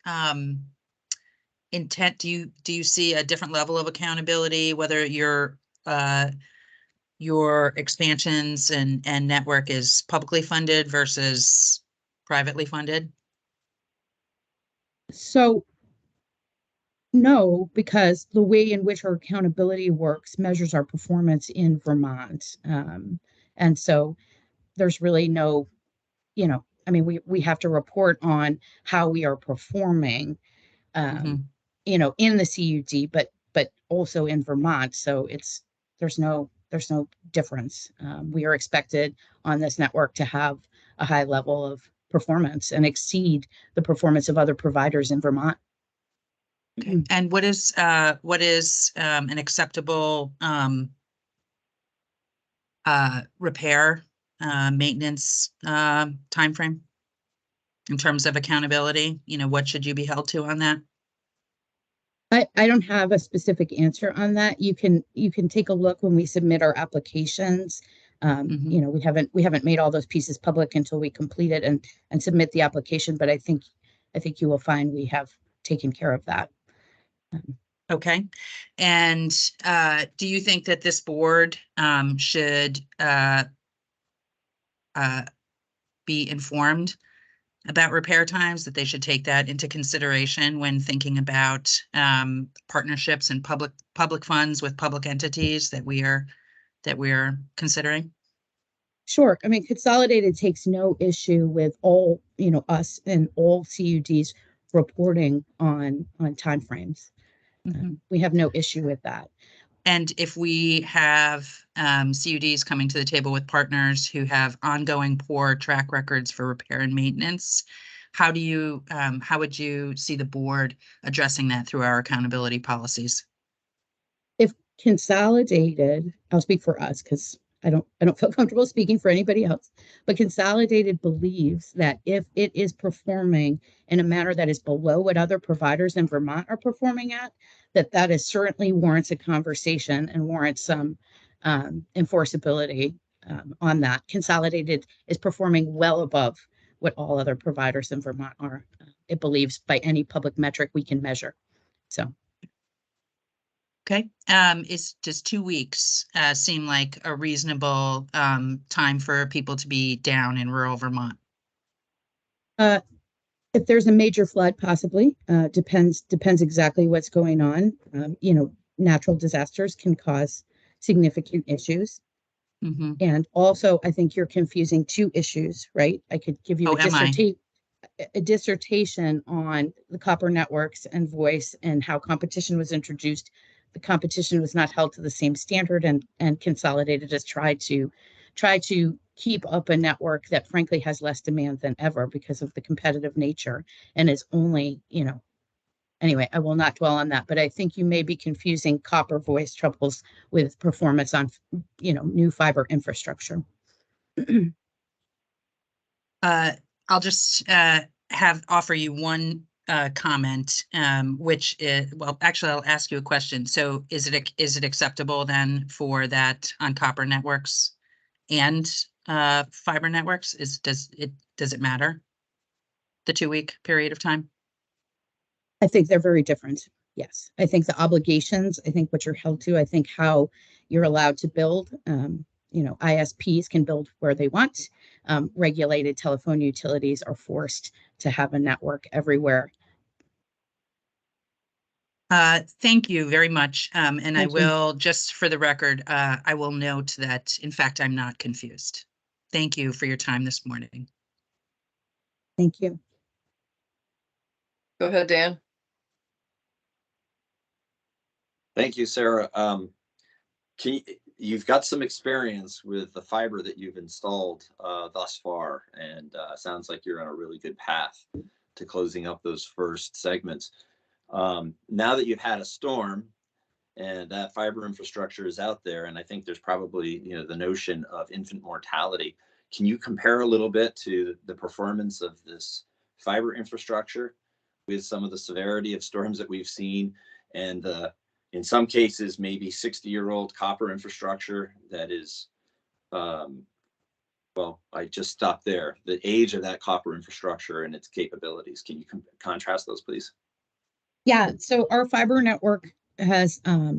intent? Do you see a different level of accountability, whether your expansions and network is publicly funded versus privately funded? So no, because the way in which our accountability works measures our performance in Vermont. And so there's really no, I mean, we have to report on how we are performing, in the CUD, but also in Vermont. So there's no difference. We are expected on this network to have a high level of performance and exceed the performance of other providers in Vermont. Okay. And what is an acceptable repair maintenance timeframe in terms of accountability? What should you be held to on that? I don't have a specific answer on that. You can take a look when we submit our applications. We haven't made all those pieces public until we complete it and submit the application, but I think you will find we have taken care of that. Okay. And do you think that this board should be informed about repair times, that they should take that into consideration when thinking about partnerships and public funds with public entities that we are considering? Sure. I mean, Consolidated takes no issue with all, us and all CUDs reporting on timeframes. We have no issue with that. And if we have CUDs coming to the table with partners who have ongoing poor track records for repair and maintenance, how would you see the board addressing that through our accountability policies? If Consolidated, I'll speak for us because I don't feel comfortable speaking for anybody else, but Consolidated believes that if it is performing in a manner that is below what other providers in Vermont are performing at, that is certainly warrants a conversation and warrants some enforceability on that. Consolidated is performing well above what all other providers in Vermont are, it believes, by any public metric we can measure. So. Okay. Does 2 weeks seem like a reasonable time for people to be down in rural Vermont? If there's a major flood, possibly. Depends exactly what's going on. Natural disasters can cause significant issues. And also, I think you're confusing two issues, right? I could give you a dissertation on the copper networks and voice and how competition was introduced. The competition was not held to the same standard, and Consolidated has tried to keep up a network that frankly has less demand than ever because of the competitive nature and is only, anyway, I will not dwell on that, but I think you may be confusing copper voice troubles with performance on, new fiber infrastructure. I'll just offer you one comment, which is, well, actually, I'll ask you a question. So is it acceptable then for that on copper networks and fiber networks? Does it matter? The 2-week period of time? I think they're very different. Yes. I think the obligations, I think what you're held to, I think how you're allowed to build, ISPs can build where they want. Regulated telephone utilities are forced to have a network everywhere. Thank you very much. And I Thank you. will, just for the record, I will note that, in fact, I'm not confused. Thank you for your time this morning. Thank you. Go ahead, Dan. Thank you, Sarah. You've got some experience with the fiber that you've installed thus far, and sounds like you're on a really good path to closing up those first segments. Now that you've had a storm and that fiber infrastructure is out there, and I think there's probably, the notion of infant mortality. Can you compare a little bit to the performance of this fiber infrastructure with some of the severity of storms that we've seen, and in some cases, maybe 60-year-old copper infrastructure that is, well, I just stopped there. The age of that copper infrastructure and its capabilities. Can you contrast those, please? Yeah. So our fiber network has, I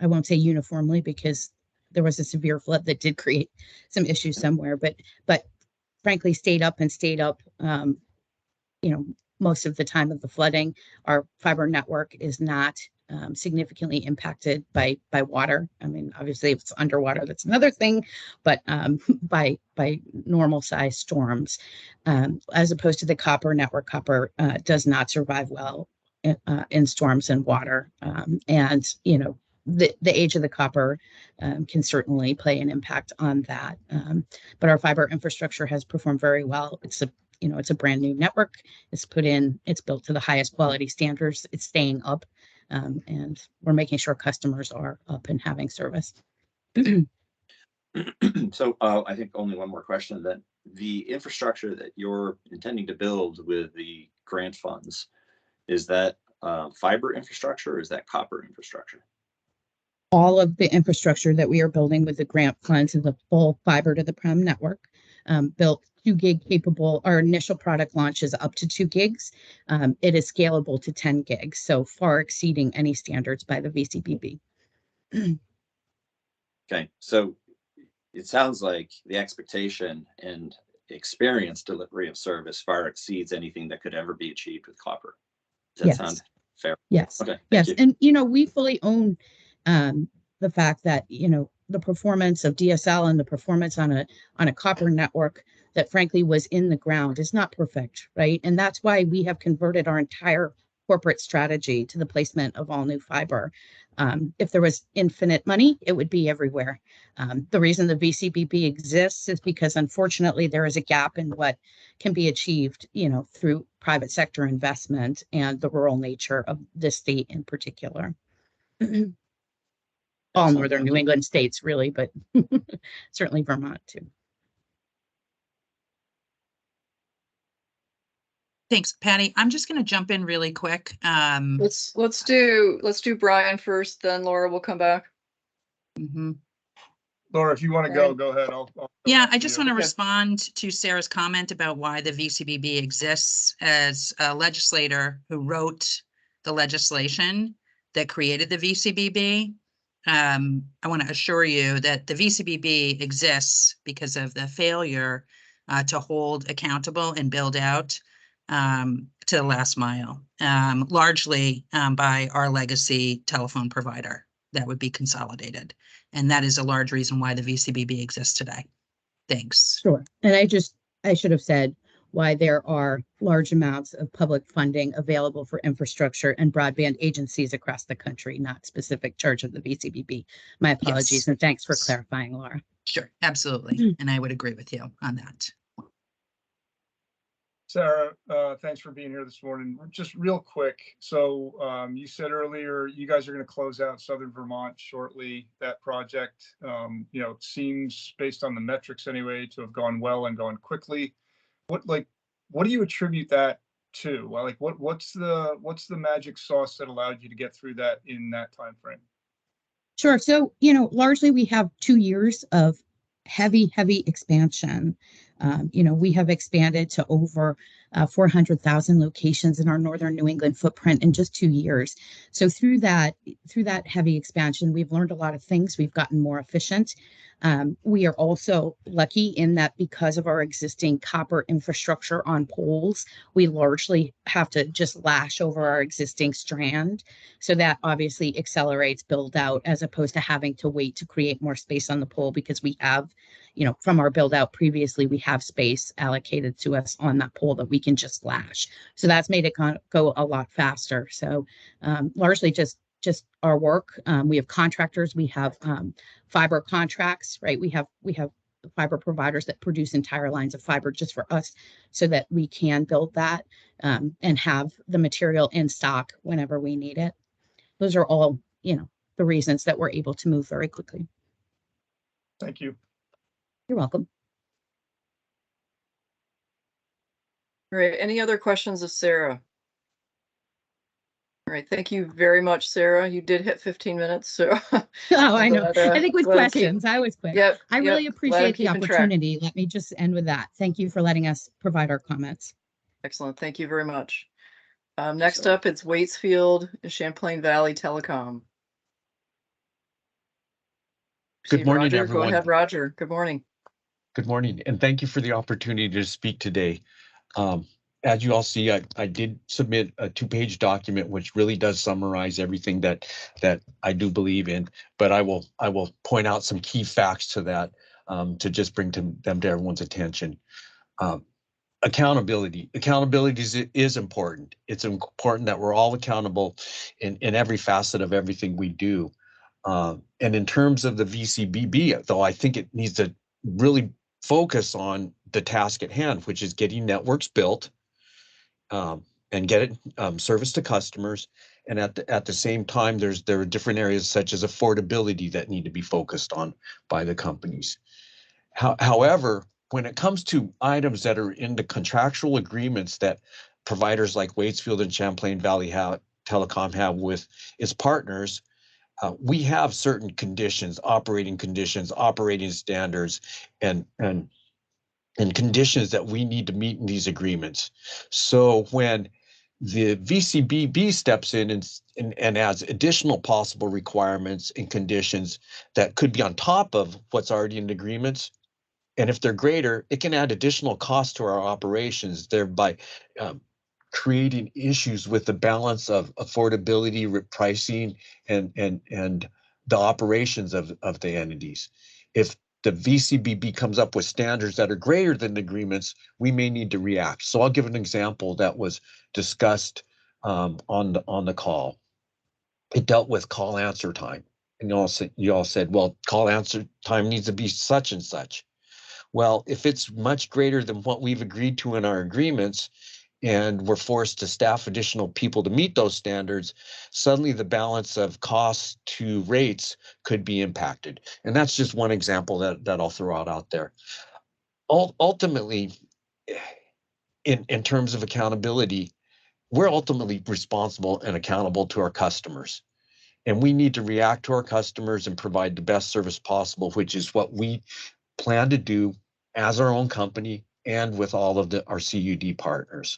won't say uniformly because there was a severe flood that did create some issues somewhere, but frankly, stayed up, most of the time of the flooding. Our fiber network is not significantly impacted by water. I mean, obviously, if it's underwater, that's another thing, but by normal size storms, as opposed to the copper network, copper does not survive well in storms and water. And the age of the copper can certainly play an impact on that. But our fiber infrastructure has performed very well. It's a brand new network. It's built to the highest quality standards. It's staying up, and we're making sure customers are up and having service. So I think only one more question then. The infrastructure that you're intending to build with the grant funds, is that fiber infrastructure or is that copper infrastructure? All of the infrastructure that we are building with the grant funds is a full fiber to the prem network, built 2 gig capable. Our initial product launch is up to 2 gigs. It is scalable to 10 gigs, so far exceeding any standards by the VCBB. Okay, so it sounds like the expectation and experience delivery of service far exceeds anything that could ever be achieved with copper. Does that Yes. sound fair? Yes. Okay. Yes. You. And, we fully own the fact that, the performance of DSL and the performance on a copper network that frankly was in the ground is not perfect, right? And that's why we have converted our entire corporate strategy to the placement of all new fiber. If there was infinite money, it would be everywhere. The reason the VCBB exists is because unfortunately there is a gap in what can be achieved, through private sector investment and the rural nature of this state in particular. All Excellent. northern New England states, really, but certainly Vermont too. Thanks, Patty. I'm just going to jump in really quick. Let's do Brian first, then Laura will come back. Mhm. Laura, if you want to go ahead. I'll Yeah, I just want to Okay. respond to Sarah's comment about why the VCBB exists. As a legislator who wrote the legislation that created the VCBB, I want to assure you that the VCBB exists because of the failure to hold accountable and build out to the last mile, largely by our legacy telephone provider that would be consolidated. And that is a large reason why the VCBB exists today. Thanks. Sure. And I should have said why there are large amounts of public funding available for infrastructure and broadband agencies across the country, not specific charge of the VCBB. My apologies, Yes. and thanks for clarifying, Laura. Sure, absolutely. And I would agree with you on that. Sarah, thanks for being here this morning. Just real quick. So you said earlier, you guys are going to close out Southern Vermont shortly. That project, it seems based on the metrics anyway, to have gone well and gone quickly. What do you attribute that 2? Well, like what's the magic sauce that allowed you to get through that in that time frame? Sure. So, largely we have 2 years of heavy expansion. We have expanded to over 400,000 locations in our northern New England footprint in just 2 years. So through that heavy expansion, we've learned a lot of things. We've gotten more efficient. We are also lucky in that because of our existing copper infrastructure on poles, we largely have to just lash over our existing strand. So that obviously accelerates build out as opposed to having to wait to create more space on the pole because we have, from our build out previously, we have space allocated to us on that pole that we can just lash. So that's made it go a lot faster. So largely just our work. We have contractors, we have fiber contracts, right? We have fiber providers that produce entire lines of fiber just for us so that we can build that and have the material in stock whenever we need it. Those are all, the reasons that we're able to move very quickly. Thank you. You're welcome. All right, any other questions of Sarah? All right, thank you very much, Sarah. You did hit 15 minutes, so. Oh, I know. glad, I think with glad to keep- questions, I was quick. Yep. I really glad I'm appreciate the keeping track. opportunity. Let me just end with that. Thank you for letting us provide our comments. Excellent, thank you very much. Next up, it's Waitsfield, Champlain Valley Telecom. Good See morning, Roger. everyone. Go ahead, Roger. Good morning. Good morning, and thank you for the opportunity to speak today. As you all see, I did submit a 2-page document which really does summarize everything that I do believe in, but I will point out some key facts to that to just bring them to everyone's attention. Accountability is important. It's important that we're all accountable in every facet of everything we do. And in terms of the VCBB, though, I think it needs to really focus on the task at hand, which is getting networks built and get it service to customers. And at the same time, there are different areas such as affordability that need to be focused on by the companies. However, when it comes to items that are in the contractual agreements that providers like Waitsfield and Champlain Valley Telecom have with its partners, we have certain conditions, operating standards, and conditions that we need to meet in these agreements. So when the VCBB steps in and adds additional possible requirements and conditions that could be on top of what's already in the agreements, and if they're greater, it can add additional costs to our operations, thereby creating issues with the balance of affordability, pricing, and the operations of the entities. If the VCBB comes up with standards that are greater than the agreements, we may need to react. So I'll give an example that was discussed on the call. It dealt with call answer time. And you all said, well, call answer time needs to be such and such. Well, if it's much greater than what we've agreed to in our agreements, and we're forced to staff additional people to meet those standards, suddenly the balance of costs to rates could be impacted. And that's just one example that I'll throw out there. Ultimately, in terms of accountability, we're ultimately responsible and accountable to our customers. And we need to react to our customers and provide the best service possible, which is what we plan to do as our own company and with all of our CUD partners.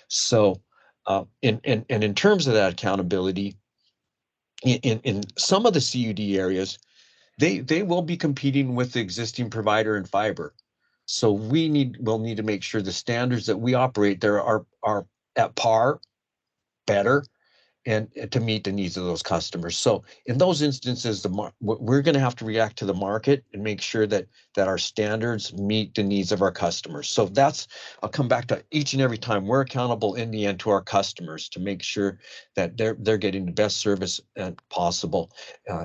So in terms of that accountability, in some of the CUD areas, they will be competing with the existing provider in fiber. So we'll need to make sure the standards that we operate there are at par, better, and to meet the needs of those customers. So in those instances, we're going to have to react to the market and make sure that our standards meet the needs of our customers. So I'll come back to each and every time we're accountable in the end to our customers to make sure that they're getting the best service possible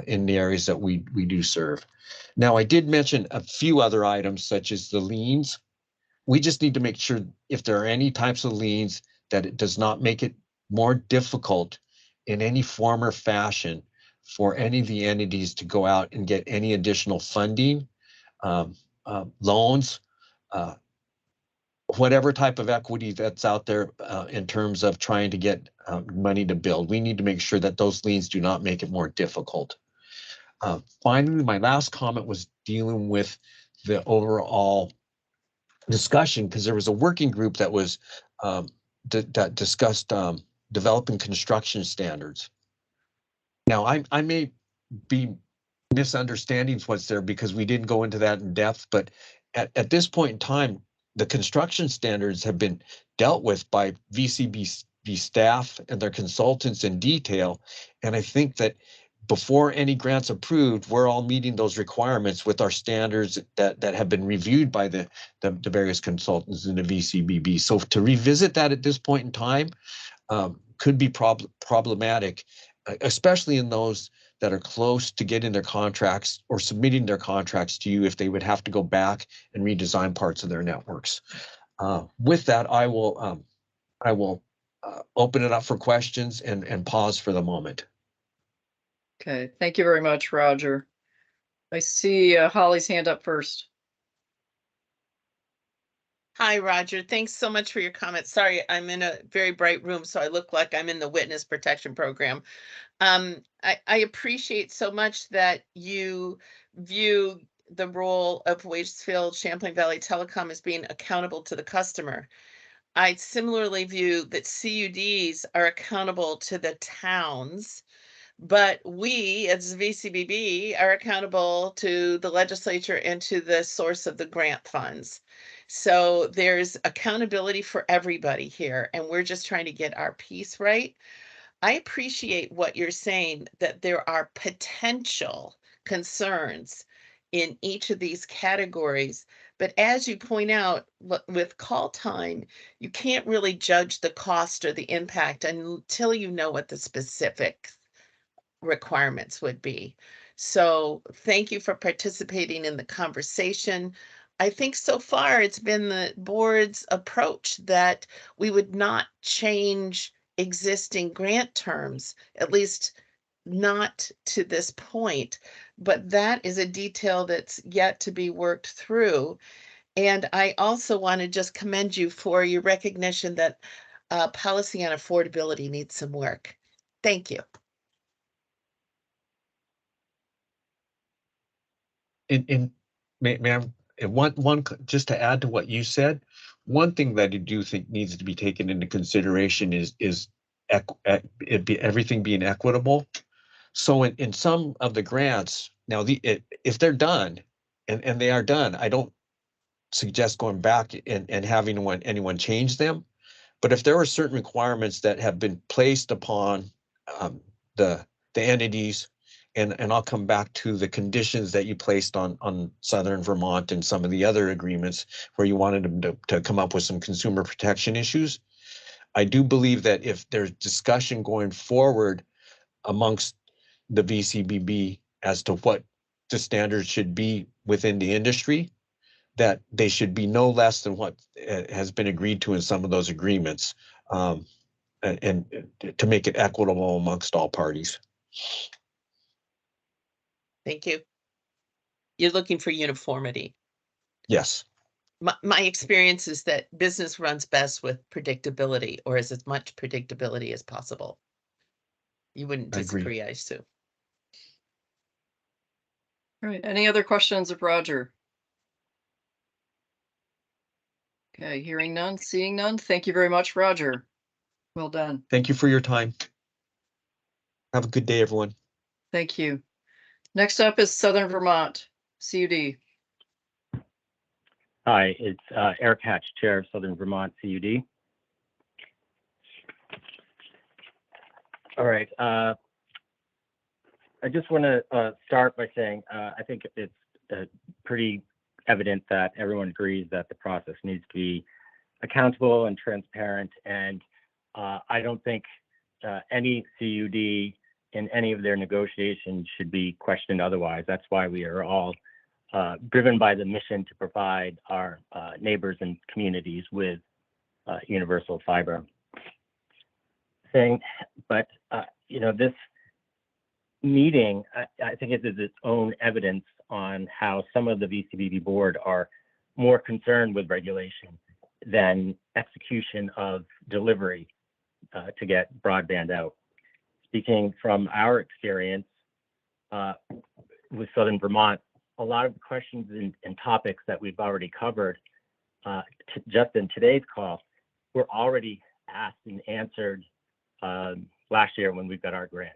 in the areas that we do serve. Now, I did mention a few other items such as the liens. We just need to make sure if there are any types of liens that it does not make it more difficult in any form or fashion for any of the entities to go out and get any additional funding, loans, whatever type of equity that's out there in terms of trying to get money to build. We need to make sure that those liens do not make it more difficult. Finally, my last comment was dealing with the overall discussion, because there was a working group that was that discussed developing construction standards. Now, I may be misunderstanding what's there because we didn't go into that in depth, but at this point in time, the construction standards have been dealt with by VCB staff and their consultants in detail. And I think that before any grants approved, we're all meeting those requirements with our standards that have been reviewed by the various consultants in the VCBB. So to revisit that at this point in time could be problematic, especially in those that are close to getting their contracts or submitting their contracts to you if they would have to go back and redesign parts of their networks. With that, I will open it up for questions and pause for the moment. Okay, thank you very much, Roger. I see Holly's hand up first. Hi, Roger. Thanks so much for your comments. Sorry, I'm in a very bright room, so I look like I'm in the witness protection program. I appreciate so much that you view the role of Waitsfield Champlain Valley Telecom as being accountable to the customer. I similarly view that CUDs are accountable to the towns, but we as VCBB are accountable to the legislature and to the source of the grant funds. So there's accountability for everybody here, and we're just trying to get our piece right. I appreciate what you're saying, that there are potential concerns in each of these categories. But as you point out, with call time, you can't really judge the cost or the impact until you know what the specific requirements would be. So thank you for participating in the conversation. I think so far it's been the board's approach that we would not change existing grant terms, at least not to this point, but that is a detail that's yet to be worked through. And I also want to just commend you for your recognition that policy on affordability needs some work. Thank you. Ma'am, one just to add to what you said, one thing that I do think needs to be taken into consideration is everything being equitable. So in some of the grants now, if they're done, and they are done, I don't suggest going back and having anyone change them. But if there are certain requirements that have been placed upon the entities, and I'll come back to the conditions that you placed on Southern Vermont and some of the other agreements where you wanted them to come up with some consumer protection issues. I do believe that if there's discussion going forward amongst the VCBB as to what the standards should be within the industry, that they should be no less than what has been agreed to in some of those agreements, and to make it equitable amongst all parties. Thank you. You're looking for uniformity. Yes. My experience is that business runs best with predictability, or as much predictability as possible. You wouldn't disagree, I assume. All right, any other questions of Roger? Okay, hearing none, seeing none. Thank you very much, Roger. Well done. Thank you for your time. Have a good day, everyone. Thank you. Next up is Southern Vermont, CUD. Hi, it's Eric Hatch, Chair of Southern Vermont CUD. All right. I just want to start by saying I think it's pretty evident that everyone agrees that the process needs to be accountable and transparent. And I don't think any CUD in any of their negotiations should be questioned otherwise. That's why we are all driven by the mission to provide our neighbors and communities with universal fiber. But this meeting, I think it is its own evidence on how some of the VCBB board are more concerned with regulation than execution of delivery to get broadband out. Speaking from our experience with Southern Vermont, a lot of the questions and topics that we've already covered just in today's call were already asked and answered last year when we got our grant.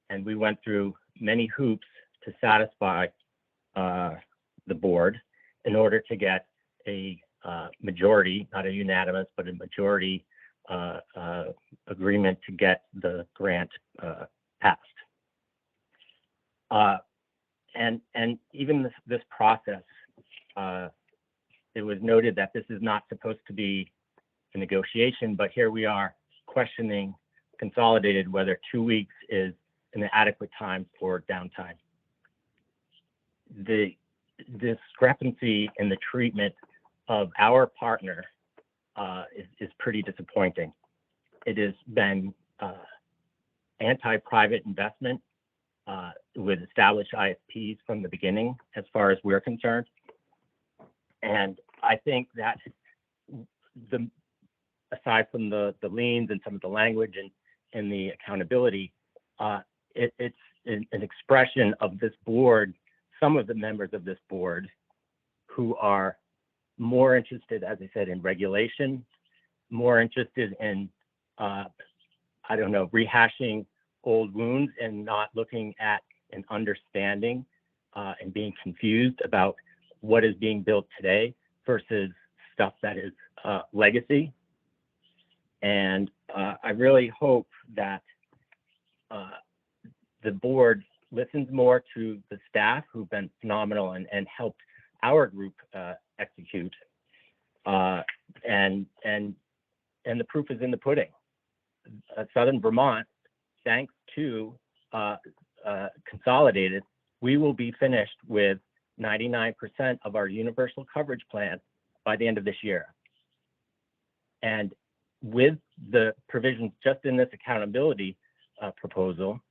And we went through many hoops to satisfy the board in order to get a majority, not a unanimous, but a majority agreement to get the grant passed. And even this process, it was noted that this is not supposed to be a negotiation, but here we are questioning Consolidated whether 2 weeks is an adequate time for downtime. The discrepancy in the treatment of our partner is pretty disappointing. It has been anti-private investment with established ISPs from the beginning, as far as we're concerned. And I think that aside from the liens and some of the language and the accountability, it's an expression of this board, some of the members of this board who are more interested, as I said, in regulation, more interested in, I don't know, rehashing old wounds and not looking at and understanding and being confused about what is being built today versus stuff that is legacy. And I really hope that the board listens more to the staff who've been phenomenal and helped our group execute. And the proof is in the pudding. Southern Vermont, thanks to Consolidated, we will be finished with 99% of our universal coverage plan by the end of this year. And with the provisions just in this accountability proposal,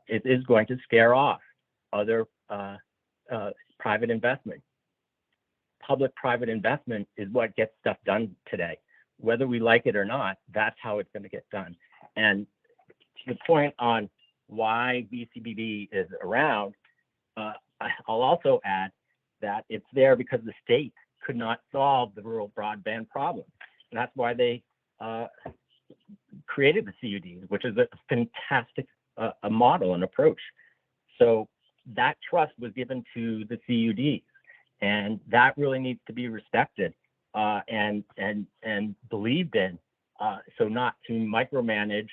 it is going to scare off other private investment. Public-private investment is what gets stuff done today. Whether we like it or not, that's how it's going to get done. And to the point on why VCBB is around, I'll also add that it's there because the state could not solve the rural broadband problem. And that's why they created the CUD, which is a fantastic a model and approach. So that trust was given to the CUDs, and that really needs to be respected and believed in. So not to micromanage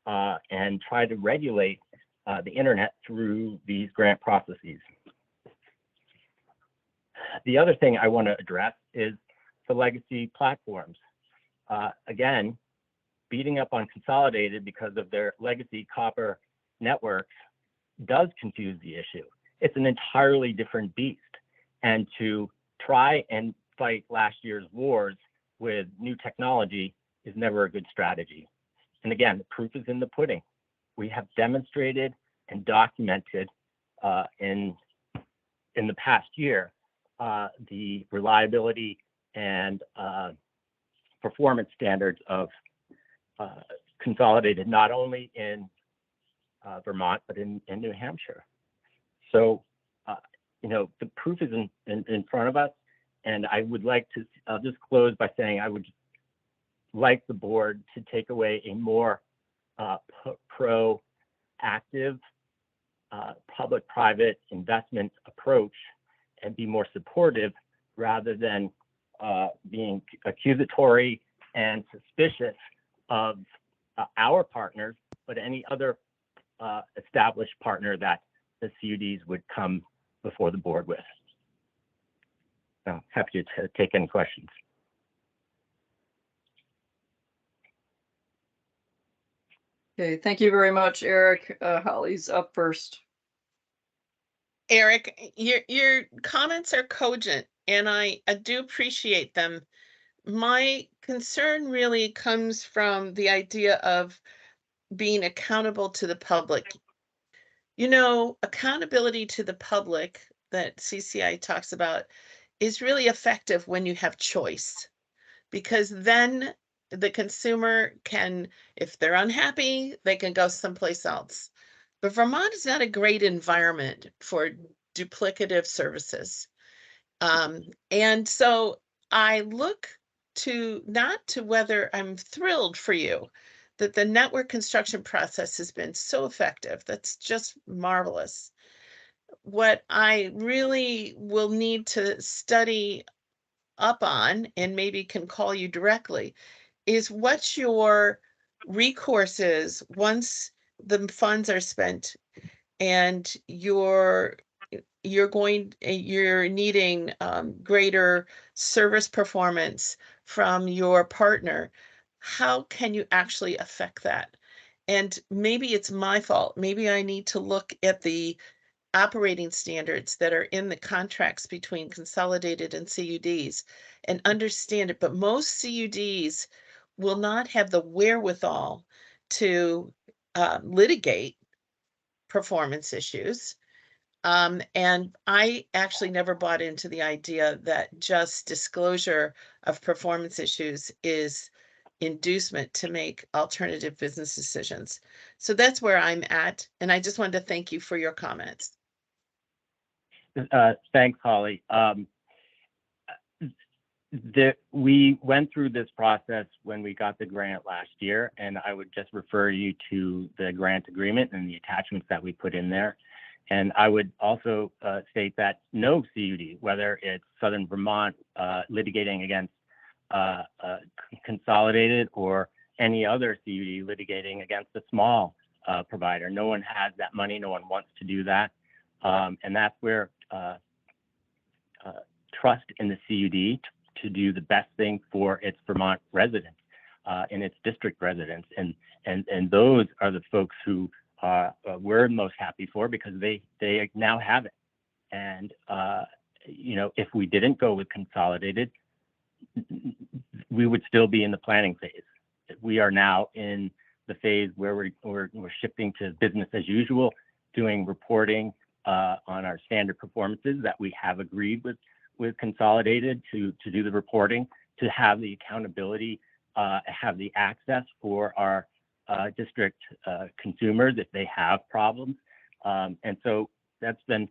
and try to regulate the internet through these grant processes. The other thing I want to address is the legacy platforms. Again, beating up on Consolidated because of their legacy copper networks does confuse the issue. It's an entirely different beast. And to try and fight last year's wars with new technology is never a good strategy. And again, the proof is in the pudding. We have demonstrated and documented in the past year the reliability and performance standards of Consolidated, not only in Vermont, but in New Hampshire. So, you know, the proof is in front of us. And I would like to, I'll just close by saying I would like the board to take away a more proactive public-private investment approach and be more supportive rather than being accusatory and suspicious of our partners, but any other established partner that the CUDs would come before the board with. So happy to take any questions. Okay, thank you very much, Eric. Holly's up first. Eric, your comments are cogent, and I do appreciate them. My concern really comes from the idea of being accountable to the public. You know, accountability to the public that CCI talks about is really effective when you have choice, because then the consumer can, if they're unhappy, they can go someplace else. But Vermont is not a great environment for duplicative services. And so I look to not to whether I'm thrilled for you that the network construction process has been so effective. That's just marvelous. What I really will need to study up on, and maybe can call you directly, is what your recourse is once the funds are spent and you're needing greater service performance from your partner. How can you actually affect that? And maybe it's my fault. Maybe I need to look at the operating standards that are in the contracts between consolidated and CUDs and understand it. But most CUDs will not have the wherewithal to litigate performance issues. And I actually never bought into the idea that just disclosure of performance issues is inducement to make alternative business decisions. So that's where I'm at. And I just wanted to thank you for your comments. Thanks, Holly. We went through this process when we got the grant last year, and I would just refer you to the grant agreement and the attachments that we put in there. And I would also state that no CUD, whether it's Southern Vermont litigating against Consolidated or any other CUD litigating against a small provider, no one has that money, no one wants to do that. And that's where trust in the CUD to do the best thing for its Vermont residents and its district residents. And those are the folks who we're most happy for, because they now have it. And you know, if we didn't go with Consolidated, we would still be in the planning phase. We are now in the phase where we're shifting to business as usual, doing reporting on our standard performances that we have agreed with Consolidated to do the reporting, to have the accountability, have the access for our district consumers if they have problems. And so that's been,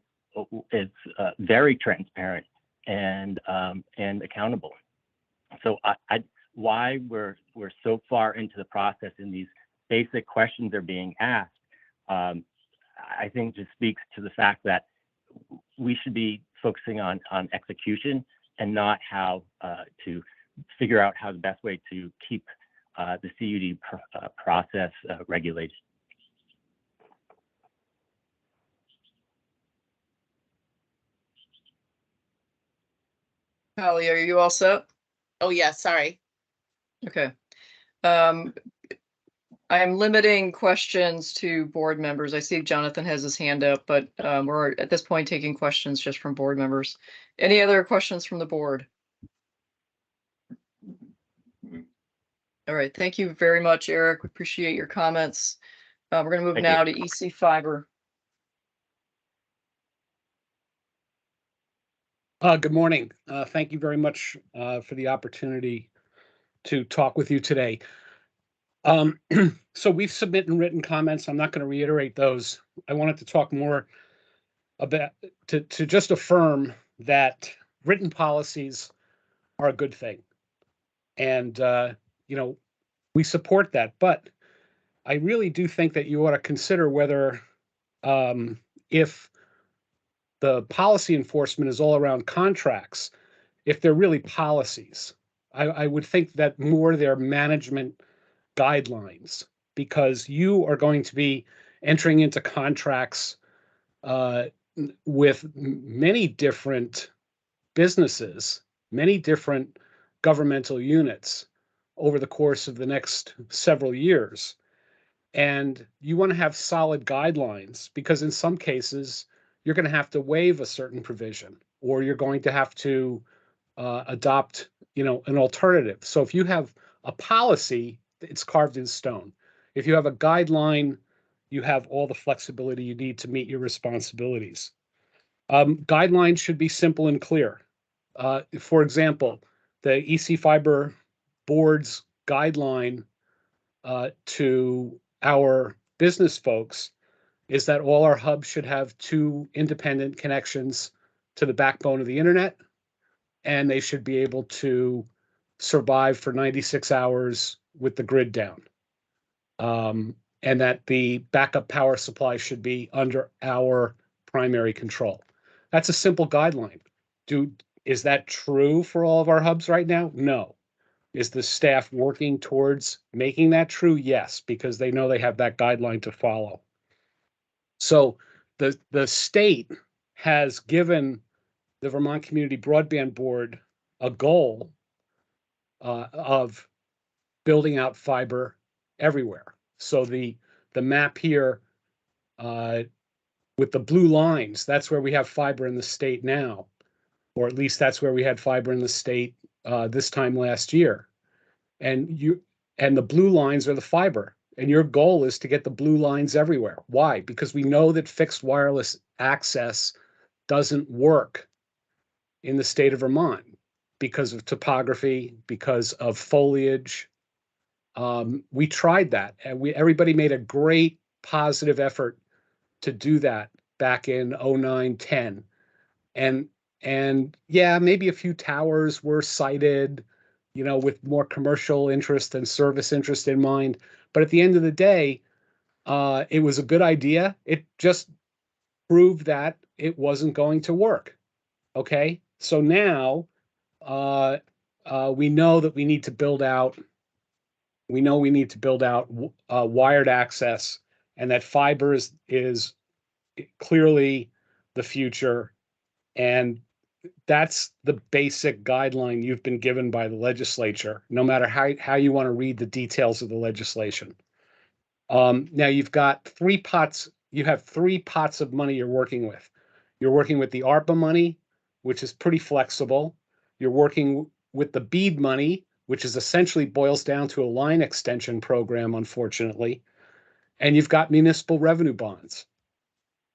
it's very transparent and accountable. So why we're so far into the process and these basic questions are being asked, I think just speaks to the fact that we should be focusing on execution and not how to figure out how the best way to keep the CUD process regulated. Holly, are you all set? Oh, yeah, sorry. Okay. I'm limiting questions to board members. I see Jonathan has his hand up, but we're at this point taking questions just from board members. Any other questions from the board? All right, thank you very much, Eric. We appreciate your comments. We're going to move now to EC Fiber. Good morning. Thank you very much for the opportunity to talk with you today. So we've submitted written comments. I'm not going to reiterate those. I wanted to talk more about, to just affirm that written policies are a good thing. And, you know, we support that. But I really do think that you ought to consider whether, if the policy enforcement is all around contracts, if they're really policies. I would think that more they're management guidelines, because you are going to be entering into contracts with many different businesses, many different governmental units over the course of the next several years. And you want to have solid guidelines, because in some cases, you're going to have to waive a certain provision, or you're going to have to adopt, you know, an alternative. So if you have a policy, it's carved in stone. If you have a guideline, you have all the flexibility you need to meet your responsibilities. Guidelines should be simple and clear. For example, the EC Fiber board's guideline to our business folks is that all our hubs should have 2 independent connections to the backbone of the internet, and they should be able to survive for 96 hours with the grid down. And that the backup power supply should be under our primary control. That's a simple guideline. Is that true for all of our hubs right now? No. Is the staff working towards making that true? Yes, because they know they have that guideline to follow. So the state has given the Vermont Community Broadband Board a goal of building out fiber everywhere. So the map here with the blue lines, that's where we have fiber in the state now, or at least that's where we had fiber in the state this time last year. And the blue lines are the fiber. And your goal is to get the blue lines everywhere. Why? Because we know that fixed wireless access doesn't work in the state of Vermont because of topography, because of foliage. We tried that, and everybody made a great positive effort to do that back in 09, 10. And yeah, maybe a few towers were sited, with more commercial interest and service interest in mind. But at the end of the day, it was a good idea. It just proved that it wasn't going to work. Okay, so now we know that we need to build out. We know we need to build out wired access, and that fiber is clearly the future. And that's the basic guideline you've been given by the legislature, no matter how you want to read the details of the legislation. Now you've got 3 pots. You have 3 pots of money you're working with. You're working with the ARPA money, which is pretty flexible. You're working with the BEAD money, which is essentially boils down to a line extension program, unfortunately. And you've got municipal revenue bonds.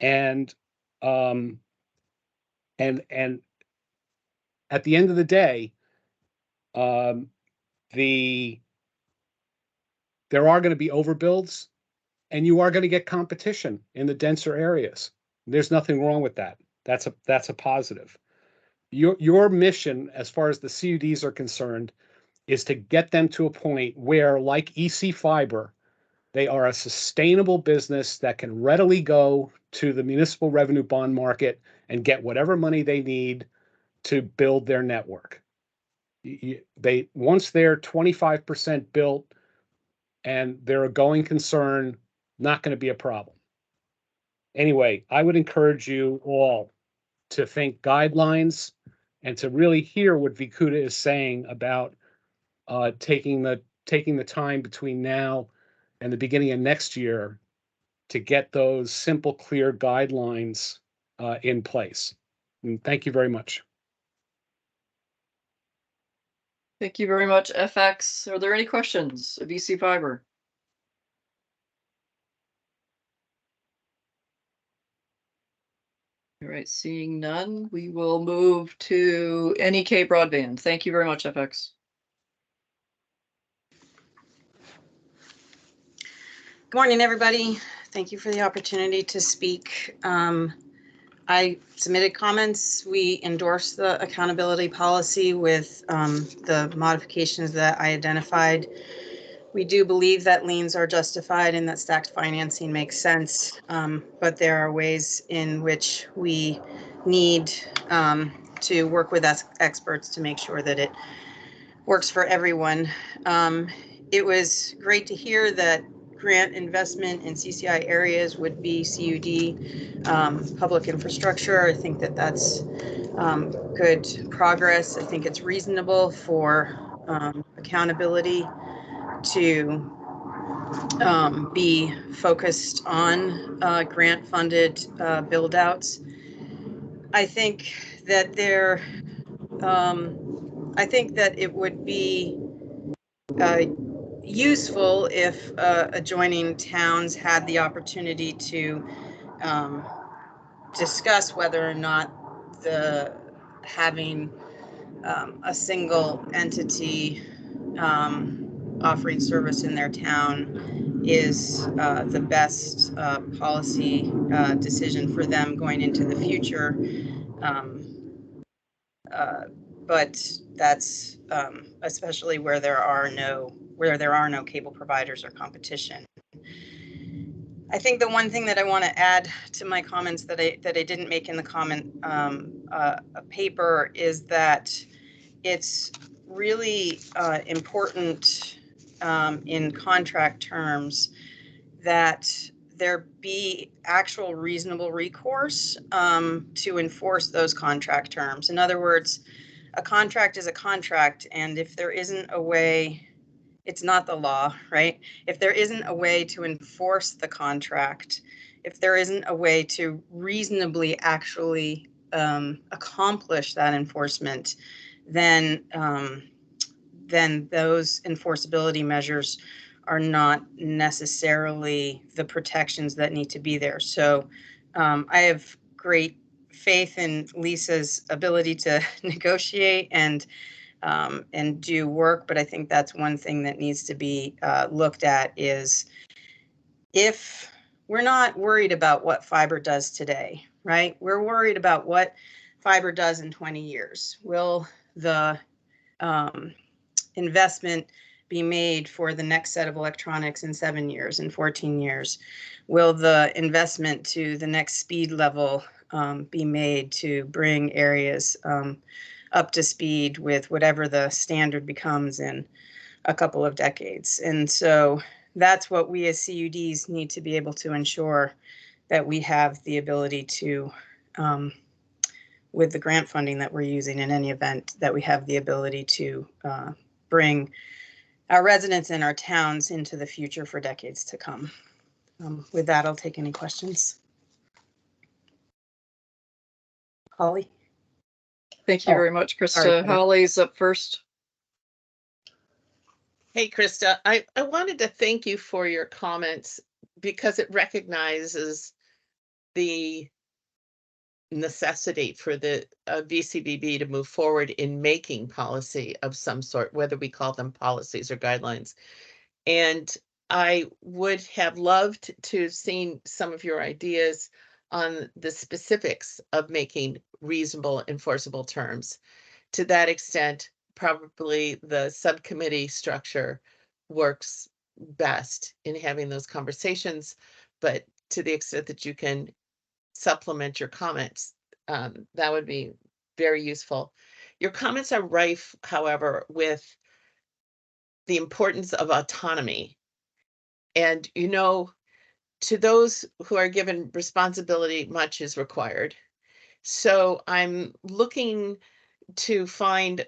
And at the end of the day, there are going to be overbuilds, and you are going to get competition in the denser areas. There's nothing wrong with that. That's a positive. Your mission, as far as the CUDs are concerned, is to get them to a point where, like EC Fiber, they are a sustainable business that can readily go to the municipal revenue bond market and get whatever money they need to build their network. Once they're 25% built and they're a going concern, not going to be a problem. Anyway, I would encourage you all to think guidelines and to really hear what Vikuda is saying about taking the time between now and the beginning of next year to get those simple, clear guidelines in place. And thank you very much. Thank you very much, FX. Are there any questions of EC Fiber? All right, seeing none, we will move to NEK Broadband. Thank you very much, FX. Good morning, everybody. Thank you for the opportunity to speak. I submitted comments. We endorsed the accountability policy with the modifications that I identified. We do believe that liens are justified and that stacked financing makes sense, but there are ways in which we need to work with experts to make sure that it works for everyone. It was great to hear that grant investment in CCI areas would be CUD public infrastructure. I think that that's good progress. I think it's reasonable for accountability to be focused on grant-funded build-outs. I think that it would be useful if adjoining towns had the opportunity to discuss whether or not having a single entity offering service in their town is the best policy decision for them going into the future. But that's especially where there are no cable providers or competition. I think the one thing that I want to add to my comments that I didn't make in the comment paper is that it's really important in contract terms that there be actual reasonable recourse to enforce those contract terms. In other words, a contract is a contract, and if there isn't a way, it's not the law, right? If there isn't a way to enforce the contract, if there isn't a way to reasonably actually accomplish that enforcement, then those enforceability measures are not necessarily the protections that need to be there. So I have great faith in Lisa's ability to negotiate and do work, but I think that's one thing that needs to be looked at is if we're not worried about what fiber does today, right? We're worried about what fiber does in 20 years. Will the investment be made for the next set of electronics in 7 years, in 14 years? Will the investment to the next speed level be made to bring areas up to speed with whatever the standard becomes in a couple of decades? And so that's what we as CUDs need to be able to ensure, that we have the ability to, with the grant funding that we're using in any event, that we have the ability to bring our residents and our towns into the future for decades to come. With that, I'll take any questions. Holly? Thank you very much, Krista. Holly's up first. Hey, Krista, I wanted to thank you for your comments because it recognizes the necessity for the VCBB to move forward in making policy of some sort, whether we call them policies or guidelines. And I would have loved to have seen some of your ideas on the specifics of making reasonable enforceable terms. To that extent, probably the subcommittee structure works best in having those conversations, but to the extent that you can supplement your comments, that would be very useful. Your comments are rife, however, with the importance of autonomy. And, you know, to those who are given responsibility, much is required. So I'm looking to find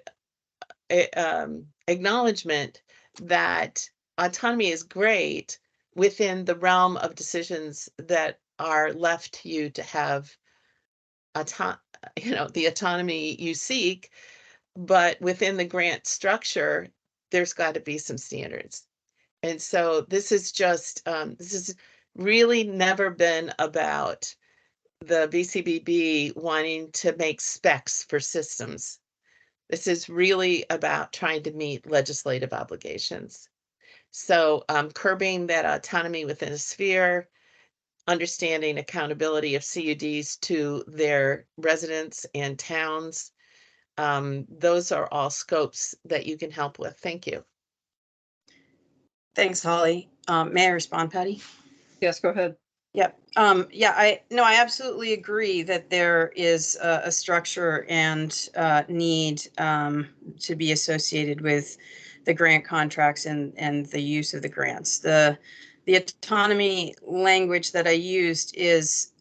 acknowledgement that autonomy is great within the realm of decisions that are left to you to have the autonomy you seek, but within the grant structure, there's got to be some standards. And so this is just, this has really never been about the VCBB wanting to make specs for systems. This is really about trying to meet legislative obligations. So curbing that autonomy within a sphere, understanding accountability of CUDs to their residents and towns. Those are all scopes that you can help with. Thank you. Thanks, Holly. May I respond, Patty? Yes, go ahead. Yep. Yeah, I absolutely agree that there is a structure and need to be associated with the grant contracts and the use of the grants. The autonomy language that I used is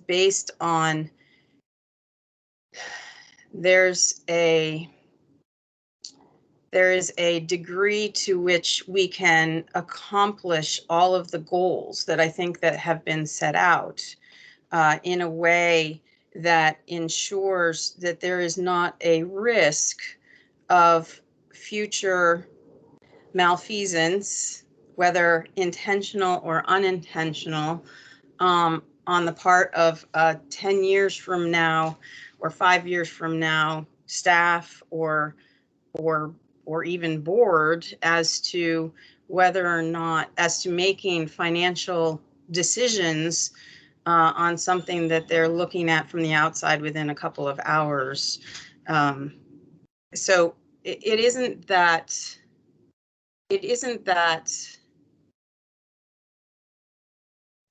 based on there is a degree to which we can accomplish all of the goals that I think that have been set out in a way that ensures that there is not a risk of future malfeasance, whether intentional or unintentional, on the part of 10 years from now or 5 years from now, staff or or even board as to whether or not, as to making financial decisions on something that they're looking at from the outside within a couple of hours. So it isn't that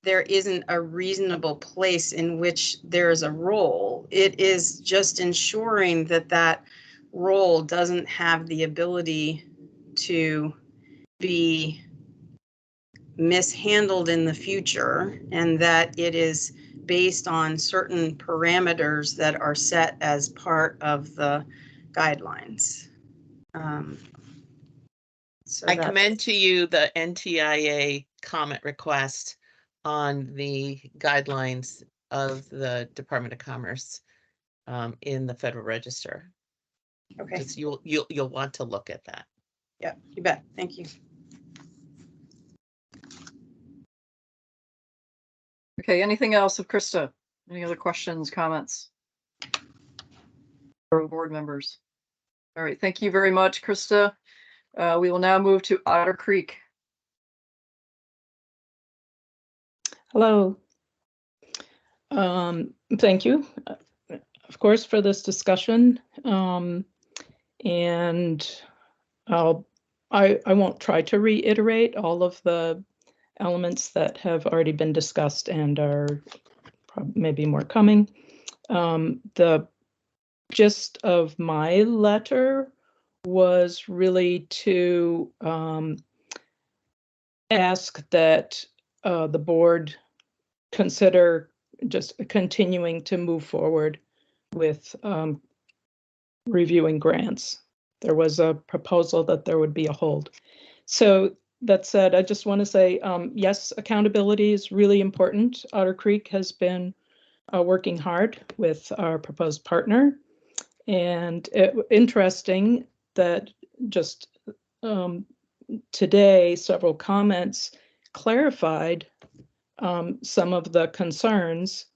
there isn't a reasonable place in which there is a role. It is just ensuring that that role doesn't have the ability to be mishandled in the future, and that it is based on certain parameters that are set as part of the guidelines. So I commend to you the NTIA comment request on the guidelines of the Department of Commerce in the Federal Register. Okay. Just you'll want to look at that. Yeah, you bet. Thank you. Okay, anything else of Krista? Any other questions, comments? Or board members? All right, thank you very much, Krista. We will now move to Otter Creek. Hello. Thank you, of course, for this discussion. And I won't try to reiterate all of the elements that have already been discussed and are maybe more coming. The gist of my letter was really to ask that the board consider just continuing to move forward with reviewing grants. There was a proposal that there would be a hold. So that said, I just want to say, yes, accountability is really important. Otter Creek has been working hard with our proposed partner. And interesting that just today, several comments clarified some of the concerns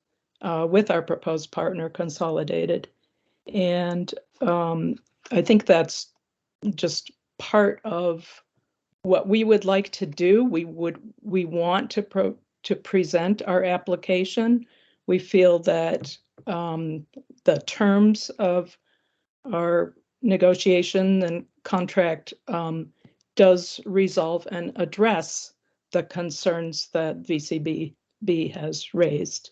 with our proposed partner, Consolidated. And I think that's just part of what we would like to do. We want to present our application. We feel that the terms of our negotiation and contract does resolve and address the concerns that VCBB has raised.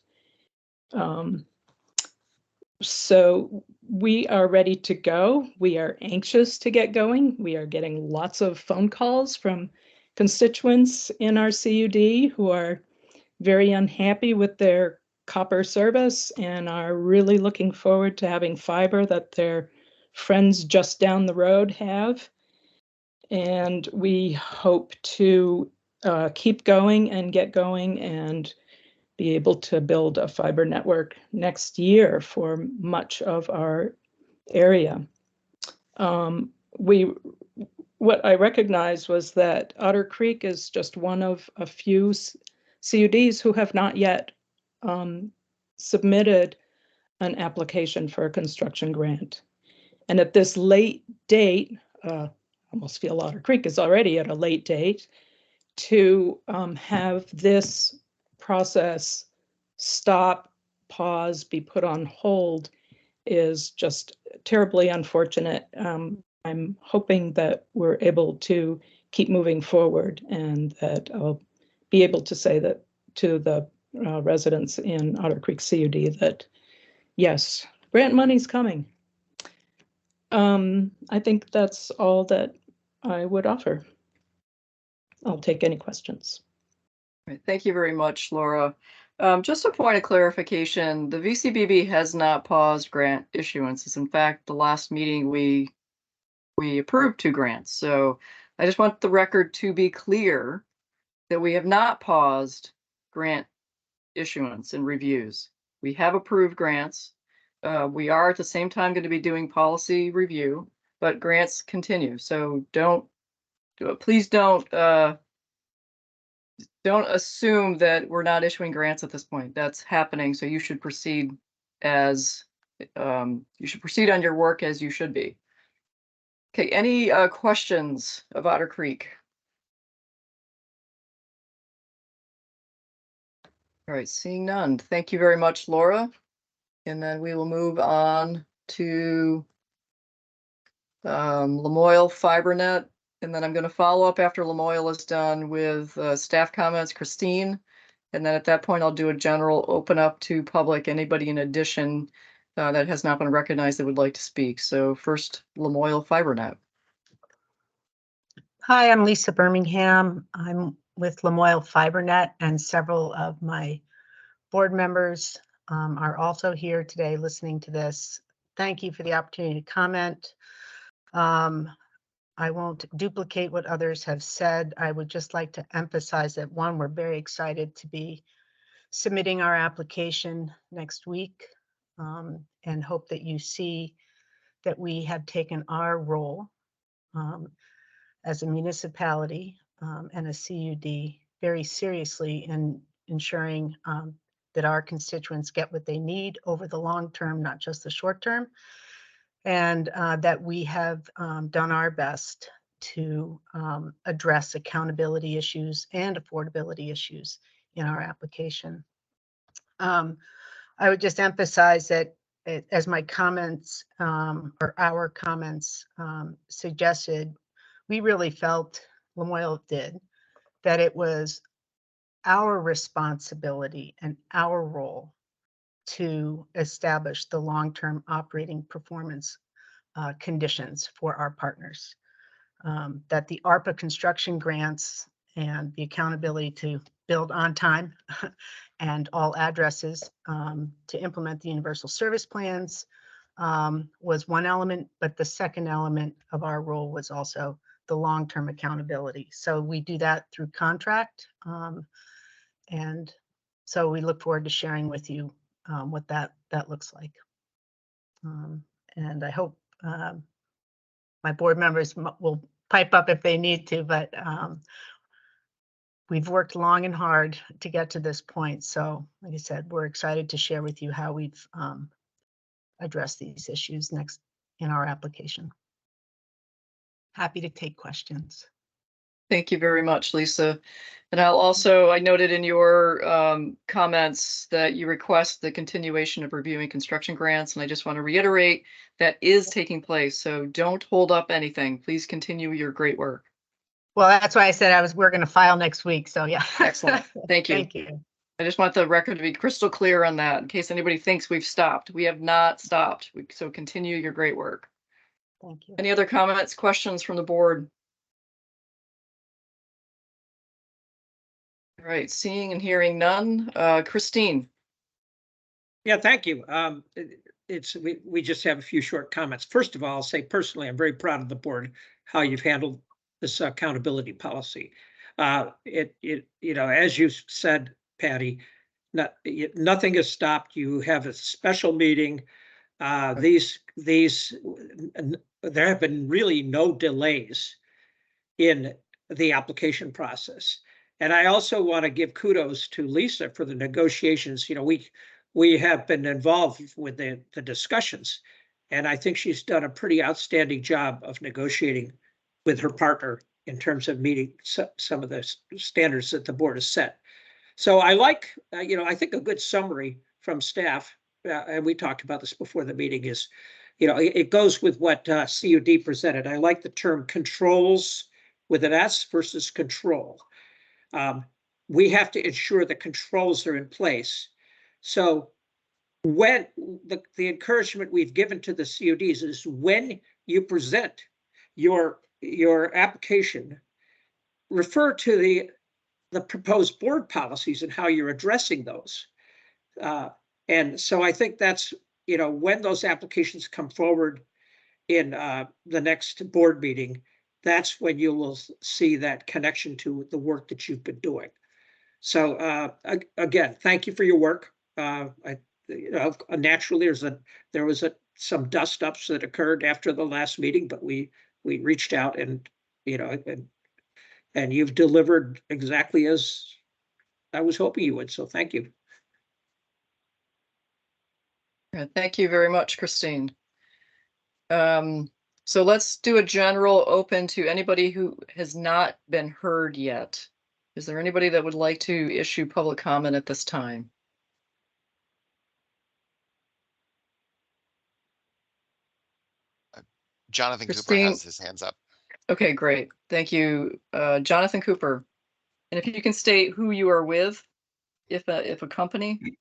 So we are ready to go. We are anxious to get going. We are getting lots of phone calls from constituents in our CUD who are very unhappy with their copper service and are really looking forward to having fiber that their friends just down the road have. And we hope to keep going and get going and be able to build a fiber network next year for much of our area. What I recognized was that Otter Creek is just one of a few CUDs who have not yet submitted an application for a construction grant. And at this late date, I almost feel Otter Creek is already at a late date, to have this process stop, pause, be put on hold is just terribly unfortunate. I'm hoping that we're able to keep moving forward and that I'll be able to say that to the residents in Otter Creek CUD that, yes, grant money's coming. I think that's all that I would offer. I'll take any questions. Right, thank you very much, Laura. Just a point of clarification, the VCBB has not paused grant issuances. In fact, the last meeting we approved 2 grants. So I just want the record to be clear that we have not paused grant issuance and reviews. We have approved grants. We are at the same time going to be doing policy review, but grants continue. So please don't assume that we're not issuing grants at this point. That's happening. So you should proceed on your work as you should be. Okay, any questions of Otter Creek? All right, seeing none. Thank you very much, Laura. And then we will move on to Lamoille FiberNet. And then I'm going to follow up after Lamoille is done with staff comments, Christine. And then at that point, I'll do a general open up to public, anybody in addition that has not been recognized that would like to speak. So first, Lamoille FiberNet. Hi, I'm Lisa Birmingham. I'm with Lamoille FiberNet, and several of my board members are also here today listening to this. Thank you for the opportunity to comment. I won't duplicate what others have said. I would just like to emphasize that, one, we're very excited to be submitting our application next week, and hope that you see that we have taken our role as a municipality and a CUD very seriously in ensuring that our constituents get what they need over the long term, not just the short term, and that we have done our best to address accountability issues and affordability issues in our application. I would just emphasize that, as my comments or our comments suggested, we really felt, Lamoille did, that it was our responsibility and our role to establish the long-term operating performance conditions for our partners. That the ARPA construction grants and the accountability to build on time and all addresses to implement the universal service plans was one element, but the second element of our role was also the long-term accountability. So we do that through contract. And so we look forward to sharing with you what that looks like. And I hope my board members will pipe up if they need to, but we've worked long and hard to get to this point. So like I said, we're excited to share with you how we've addressed these issues next in our application. Happy to take questions. Thank you very much, Lisa. And I noted in your comments that you request the continuation of reviewing construction grants. And I just want to reiterate that is taking place. So don't hold up anything. Please continue your great work. Well, that's why I said we're going to file next week. So yeah. Excellent. Thank you. Thank you. I just want the record to be crystal clear on that in case anybody thinks we've stopped. We have not stopped. So continue your great work. Thank you. Any other comments, questions from the board? All right, seeing and hearing none. Christine. Yeah, thank you. We just have a few short comments. First of all, I'll say personally, I'm very proud of the board, how you've handled this accountability policy. As you said, Patty, nothing has stopped. You have a special meeting. There have been really no delays in the application process. And I also want to give kudos to Lisa for the negotiations. We have been involved with the discussions, and I think she's done a pretty outstanding job of negotiating with her partner in terms of meeting some of the standards that the board has set. So I like, I think a good summary from staff, and we talked about this before the meeting, is, it goes with what CUD presented. I like the term controls with an S versus control. We have to ensure the controls are in place. So when the encouragement we've given to the CUDs is when you present your application, refer to the proposed board policies and how you're addressing those. And so I think that's, when those applications come forward in the next board meeting, that's when you will see that connection to the work that you've been doing. So again, thank you for your work. Naturally, there was some dust ups that occurred after the last meeting, but we reached out and you've delivered exactly as I was hoping you would. So thank you. Thank you very much, Christine. So let's do a general open to anybody who has not been heard yet. Is there anybody that would like to issue public comment at this time? Jonathan Cooper Christine? has his hands up. Okay, great. Thank you. Jonathan Cooper. And if you can state who you are with, if a company.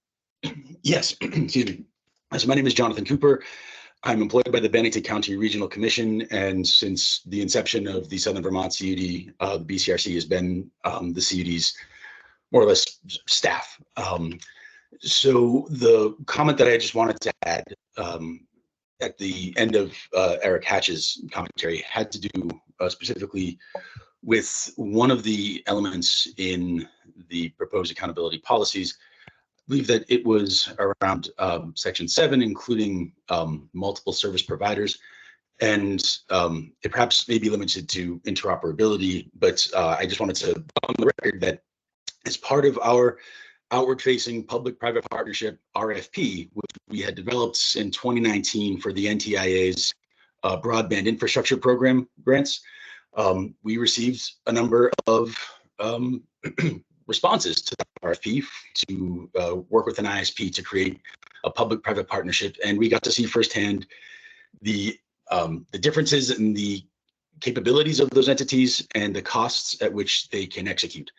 Yes, excuse me. So my name is Jonathan Cooper. I'm employed by the Bennington County Regional Commission, and since the inception of the Southern Vermont CUD, the BCRC has been the CUD's more or less staff. So the comment that I just wanted to add at the end of Eric Hatch's commentary had to do specifically with one of the elements in the proposed accountability policies. I believe that it was around Section 7, including multiple service providers. And it perhaps may be limited to interoperability, but I just wanted to on the record that as part of our outward-facing public-private partnership, RFP, which we had developed in 2019 for the NTIA's Broadband Infrastructure Program grants, we received a number of responses to the RFP to work with an ISP to create a public-private partnership, and we got to see firsthand the differences in the capabilities of those entities and the costs at which they can execute.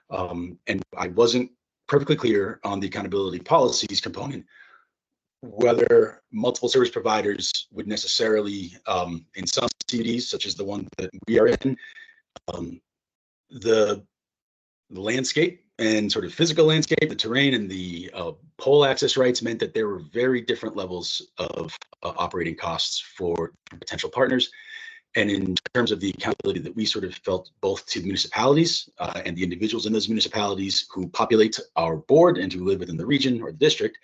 And I wasn't perfectly clear on the accountability policies component, whether multiple service providers would necessarily, in some CUDs, such as the one that we are in, the landscape and sort of physical landscape, the terrain and the pole access rights meant that there were very different levels of operating costs for potential partners. And in terms of the accountability that we sort of felt both to municipalities and the individuals in those municipalities who populate our board and who live within the region or the district,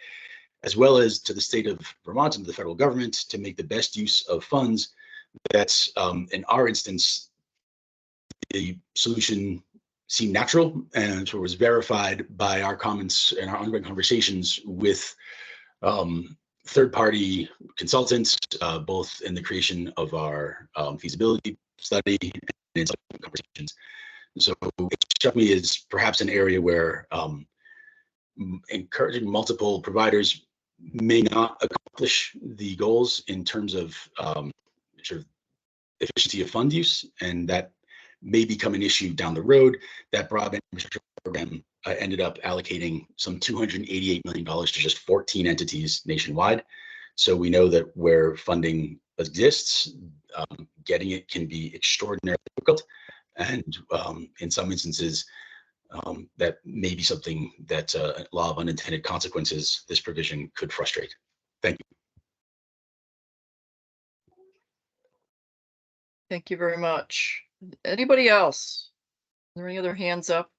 as well as to the state of Vermont and the federal government to make the best use of funds, that's in our instance, the solution seemed natural and so was verified by our comments and our ongoing conversations with third-party consultants, both in the creation of our feasibility study and in some conversations. So it struck me as perhaps an area where encouraging multiple providers may not accomplish the goals in terms of sort of efficiency of fund use, and that may become an issue down the road. That broadband infrastructure program ended up allocating some $288 million to just 14 entities nationwide. So we know that where funding exists, getting it can be extraordinarily difficult. And in some instances, that may be something that law of unintended consequences, this provision could frustrate. Thank you. Thank you very much. Anybody else? Are there any other hands up?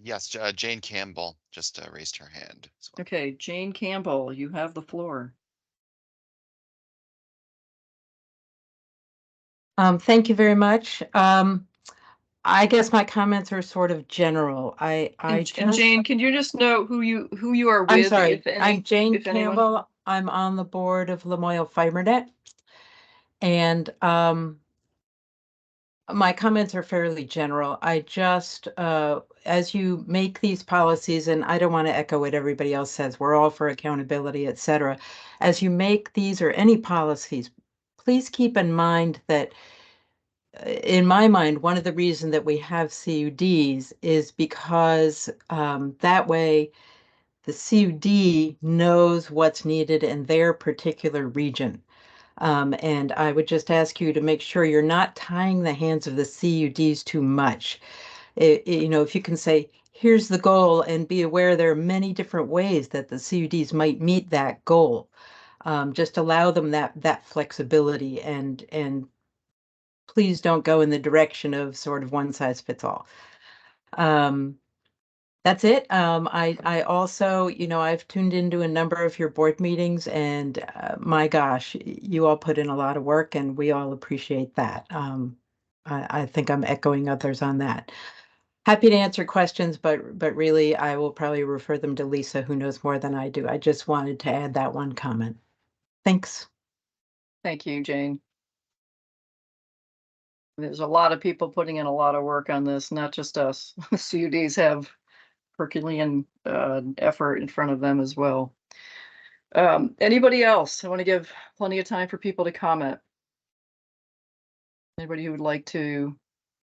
Yes, Jane Campbell just raised her hand as well. Okay, Jane Campbell, you have the floor. Thank you very much. I guess my comments are sort of general. And Jane, can you just note who you are with? I'm sorry, if any, I'm Jane if anyone? Campbell. I'm on the board of Lamoille FiberNet. And my comments are fairly general. I just, as you make these policies, and I don't want to echo what everybody else says, we're all for accountability, et cetera. As you make these or any policies, please keep in mind that in my mind, one of the reasons that we have CUDs is because that way the CUD knows what's needed in their particular region. And I would just ask you to make sure you're not tying the hands of the CUDs too much. You know, if you can say, here's the goal, and be aware there are many different ways that the CUDs might meet that goal. Just allow them that flexibility, and please don't go in the direction of sort of one size fits all. That's it. I also, you know, I've tuned into a number of your board meetings, and my gosh, you all put in a lot of work, and we all appreciate that. I think I'm echoing others on that. Happy to answer questions, but really I will probably refer them to Lisa, who knows more than I do. I just wanted to add that one comment. Thanks. Thank you, Jane. There's a lot of people putting in a lot of work on this, not just us. CUDs have Herculean effort in front of them as well. Anybody else? I want to give plenty of time for people to comment. Anybody who would like to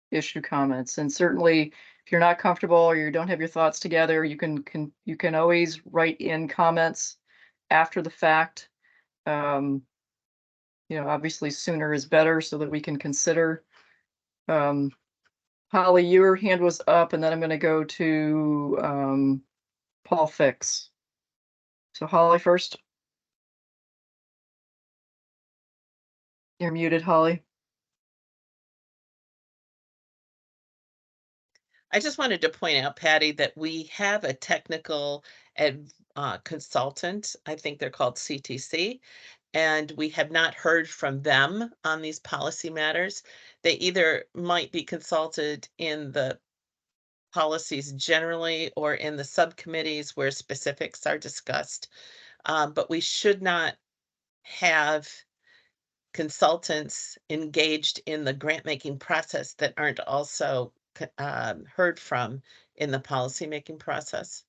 issue comments, and certainly if you're not comfortable or you don't have your thoughts together, you can always write in comments after the fact. You know, obviously sooner is better so that we can consider. Holly, your hand was up, and then I'm going to go to Paul Fix. So Holly first. You're muted, Holly. I just wanted to point out, Patty, that we have a technical consultant. I think they're called CTC, and we have not heard from them on these policy matters. They either might be consulted in the policies generally or in the subcommittees where specifics are discussed. But we should not have consultants engaged in the grant making process that aren't also heard from in the policymaking process.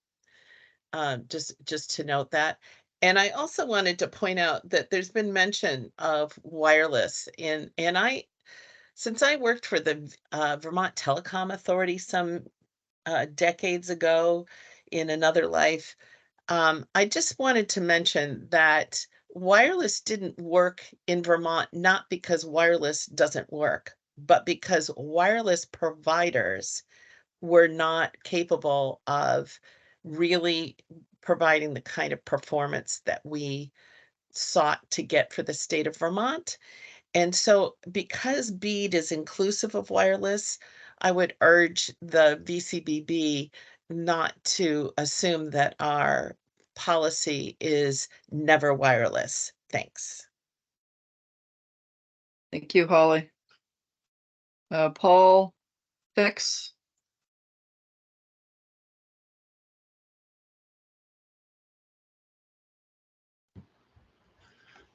Just to note that. And I also wanted to point out that there's been mention of wireless since I worked for the Vermont Telecom Authority some decades ago in another life, I just wanted to mention that wireless didn't work in Vermont, not because wireless doesn't work, but because wireless providers were not capable of really providing the kind of performance that we sought to get for the state of Vermont. And so because BEAD is inclusive of wireless, I would urge the VCBB not to assume that our policy is never wireless. Thanks. Thank you, Holly. Paul Fix.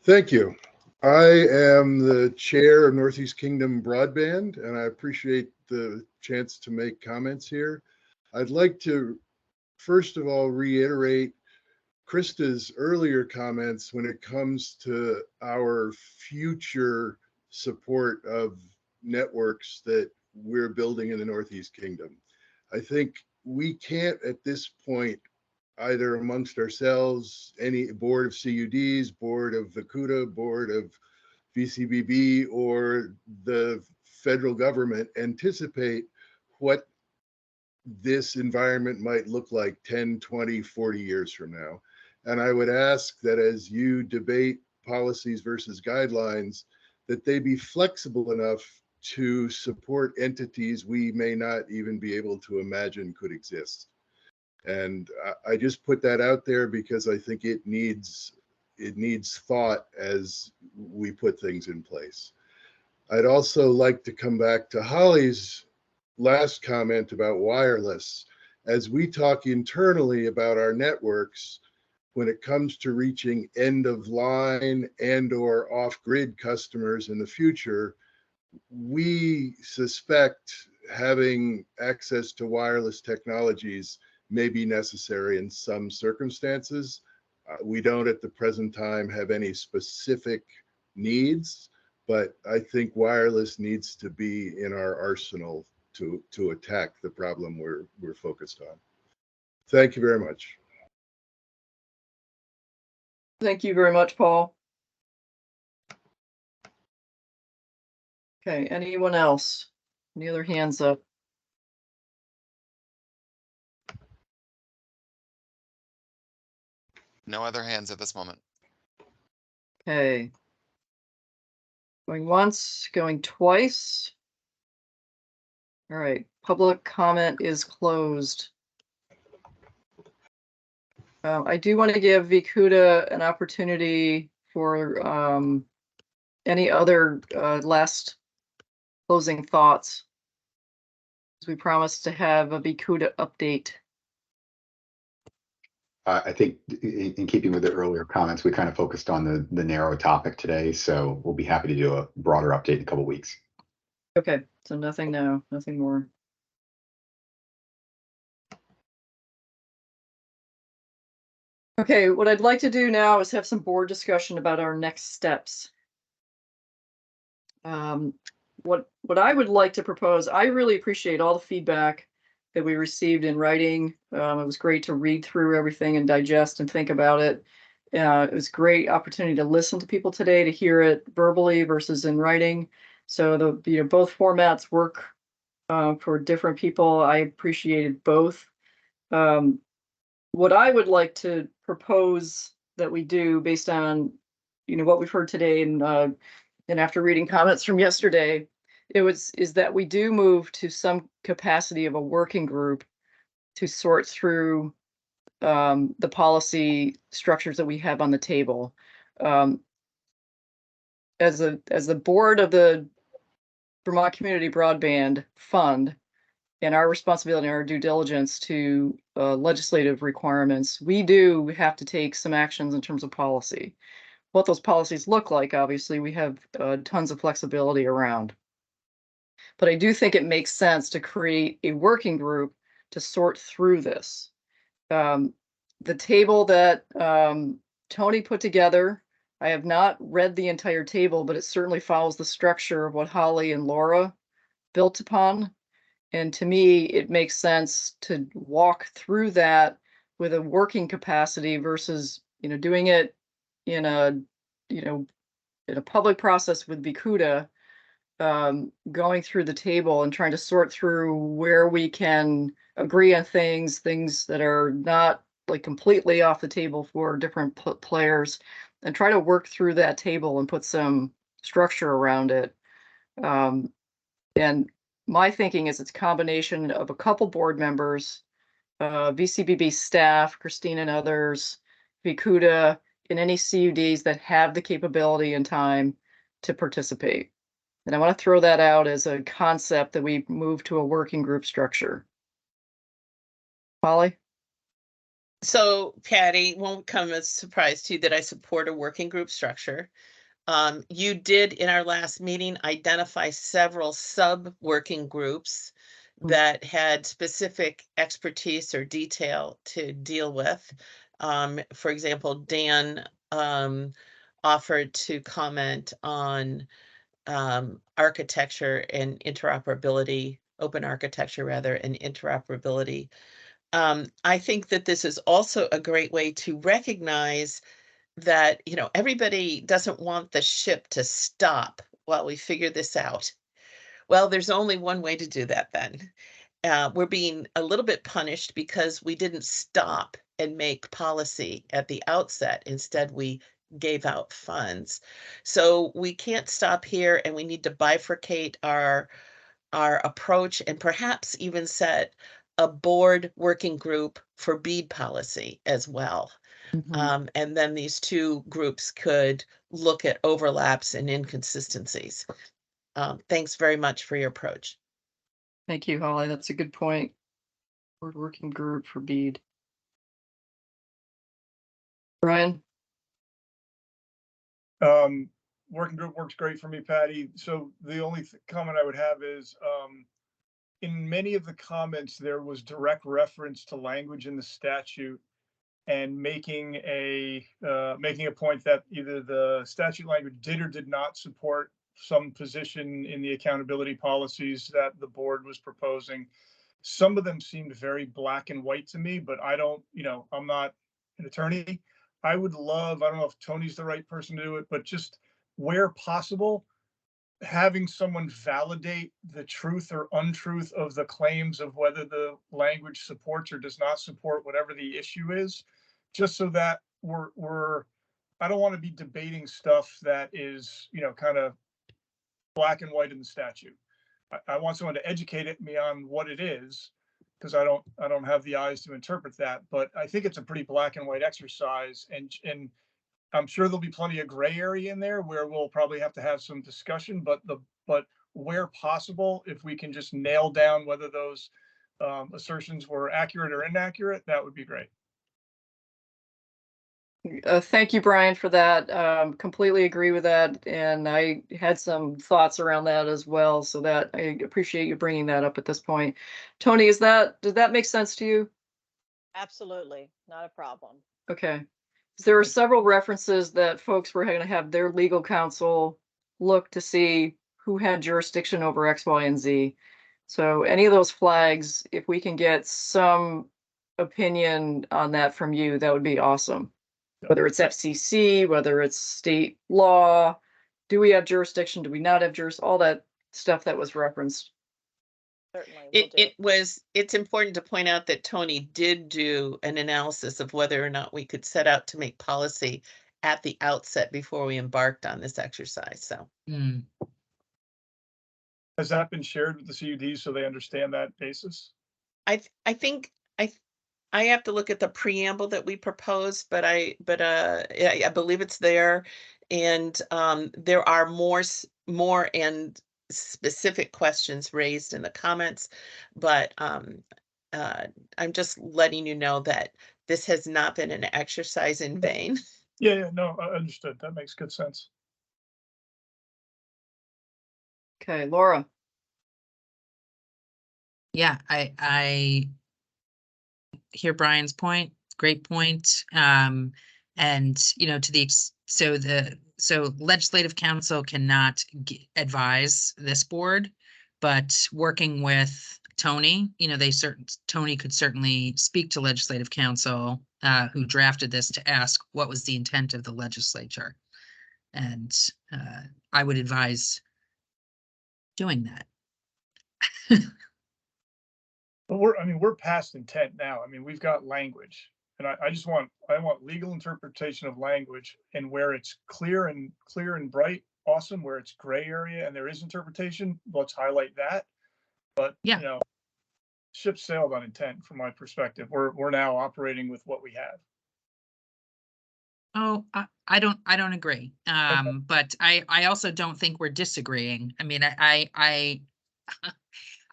Thank you. I am the chair of Northeast Kingdom Broadband, and I appreciate the chance to make comments here. I'd like to, first of all, reiterate Krista's earlier comments when it comes to our future support of networks that we're building in the Northeast Kingdom. I think we can't at this point, either amongst ourselves, any board of CUDs, board of VCUDA, board of VCBB, or the federal government, anticipate what this environment might look like 10, 20, 40 years from now. And I would ask that as you debate policies versus guidelines, that they be flexible enough to support entities we may not even be able to imagine could exist. And I just put that out there because I think it needs thought as we put things in place. I'd also like to come back to Holly's last comment about wireless. As we talk internally about our networks, when it comes to reaching end of line and or off grid customers in the future, we suspect having access to wireless technologies may be necessary in some circumstances. We don't at the present time have any specific needs, but I think wireless needs to be in our arsenal to attack the problem we're focused on. Thank you very much. Thank you very much, Paul. Okay, anyone else? Any other hands up? No other hands at this moment. Okay. Going once, going twice. All right, public comment is closed. I do want to give VCUDA an opportunity for any other last closing thoughts. We promised to have a Bikuda update. I think in keeping with the earlier comments, we kind of focused on the narrow topic today, so we'll be happy to do a broader update in a couple weeks. Okay, so nothing now, nothing more. Okay, what I'd like to do now is have some board discussion about our next steps. What I would like to propose, I really appreciate all the feedback that we received in writing. It was great to read through everything and digest and think about it. It was a great opportunity to listen to people today, to hear it verbally versus in writing. So both formats work for different people. I appreciated both. What I would like to propose that we do based on, what we've heard today and after reading comments from yesterday, is that we do move to some capacity of a working group to sort through the policy structures that we have on the table. As the board of the Vermont Community Broadband Fund, and our responsibility and our due diligence to legislative requirements, we do have to take some actions in terms of policy. What those policies look like, obviously, we have tons of flexibility around. But I do think it makes sense to create a working group to sort through this. The table that Tony put together, I have not read the entire table, but it certainly follows the structure of what Holly and Laura built upon. And to me, it makes sense to walk through that with a working capacity versus, doing it in a public process with Bikuda, going through the table and trying to sort through where we can agree on things that are not like completely off the table for different players, and try to work through that table and put some structure around it. And my thinking is it's a combination of a couple board members, VCBB staff, Christine and others, Bikuda, and any CUDs that have the capability and time to participate. And I want to throw that out as a concept that we move to a working group structure. Holly? So Patty, won't come as a surprise to you that I support a working group structure. You did in our last meeting identify several sub-working groups that had specific expertise or detail to deal with. For example, Dan offered to comment on architecture and interoperability, open architecture rather, and interoperability. I think that this is also a great way to recognize that, everybody doesn't want the ship to stop while we figure this out. Well, there's only one way to do that then. We're being a little bit punished because we didn't stop and make policy at the outset. Instead, we gave out funds. So we can't stop here, and we need to bifurcate our approach and perhaps even set a board working group for BEAD policy as well. And then these two groups could look at overlaps and inconsistencies. Thanks very much for your approach. Thank you, Holly. That's a good point. Board working group for BEAD. Brian? Working group works great for me, Patty. So the only comment I would have is, in many of the comments, there was direct reference to language in the statute and making a point that either the statute language did or did not support some position in the accountability policies that the board was proposing. Some of them seemed very black and white to me, but I don't, I'm not an attorney. I would love, I don't know if Tony's the right person to do it, but just where possible, having someone validate the truth or untruth of the claims of whether the language supports or does not support whatever the issue is, just so that I don't want to be debating stuff that is, kind of black and white in the statute. I want someone to educate me on what it is, because I don't have the eyes to interpret that. But I think it's a pretty black and white exercise, and I'm sure there'll be plenty of gray area in there where we'll probably have to have some discussion. But where possible, if we can just nail down whether those assertions were accurate or inaccurate, that would be great. Thank you, Brian, for that. Completely agree with that. And I had some thoughts around that as well. So that I appreciate you bringing that up at this point. Tony, does that make sense to you? Absolutely, not a problem. Okay. There are several references that folks were going to have their legal counsel look to see who had jurisdiction over X, Y, and Z. So any of those flags, if we can get some opinion on that from you, that would be awesome. Whether it's FCC, whether it's state law, do we have jurisdiction? Do we not have jurisdiction? All that stuff that was referenced. Certainly. It's important to point out that Tony did do an analysis of whether or not we could set out to make policy at the outset before we embarked on this exercise. So has that been shared with the CUD so they understand that basis? I think I have to look at the preamble that we proposed, but I believe it's there, and there are more and specific questions raised in the comments, but I'm just letting you know that this has not been an exercise in vain. Yeah, no, I understood. That makes good sense. Okay, Laura. Yeah, I hear Brian's point. Great point. And so legislative council cannot advise this board, but working with Tony, Tony could certainly speak to legislative council who drafted this to ask what was the intent of the legislature. And I would advise doing that. But we're past intent now. I mean, we've got language, and I want legal interpretation of language, and where it's clear and bright, awesome. Where it's gray area and there is interpretation, let's highlight that. But yeah, ship sailed on intent from my perspective. We're now operating with what we have. Oh, I don't agree. But I also don't think we're disagreeing. I mean,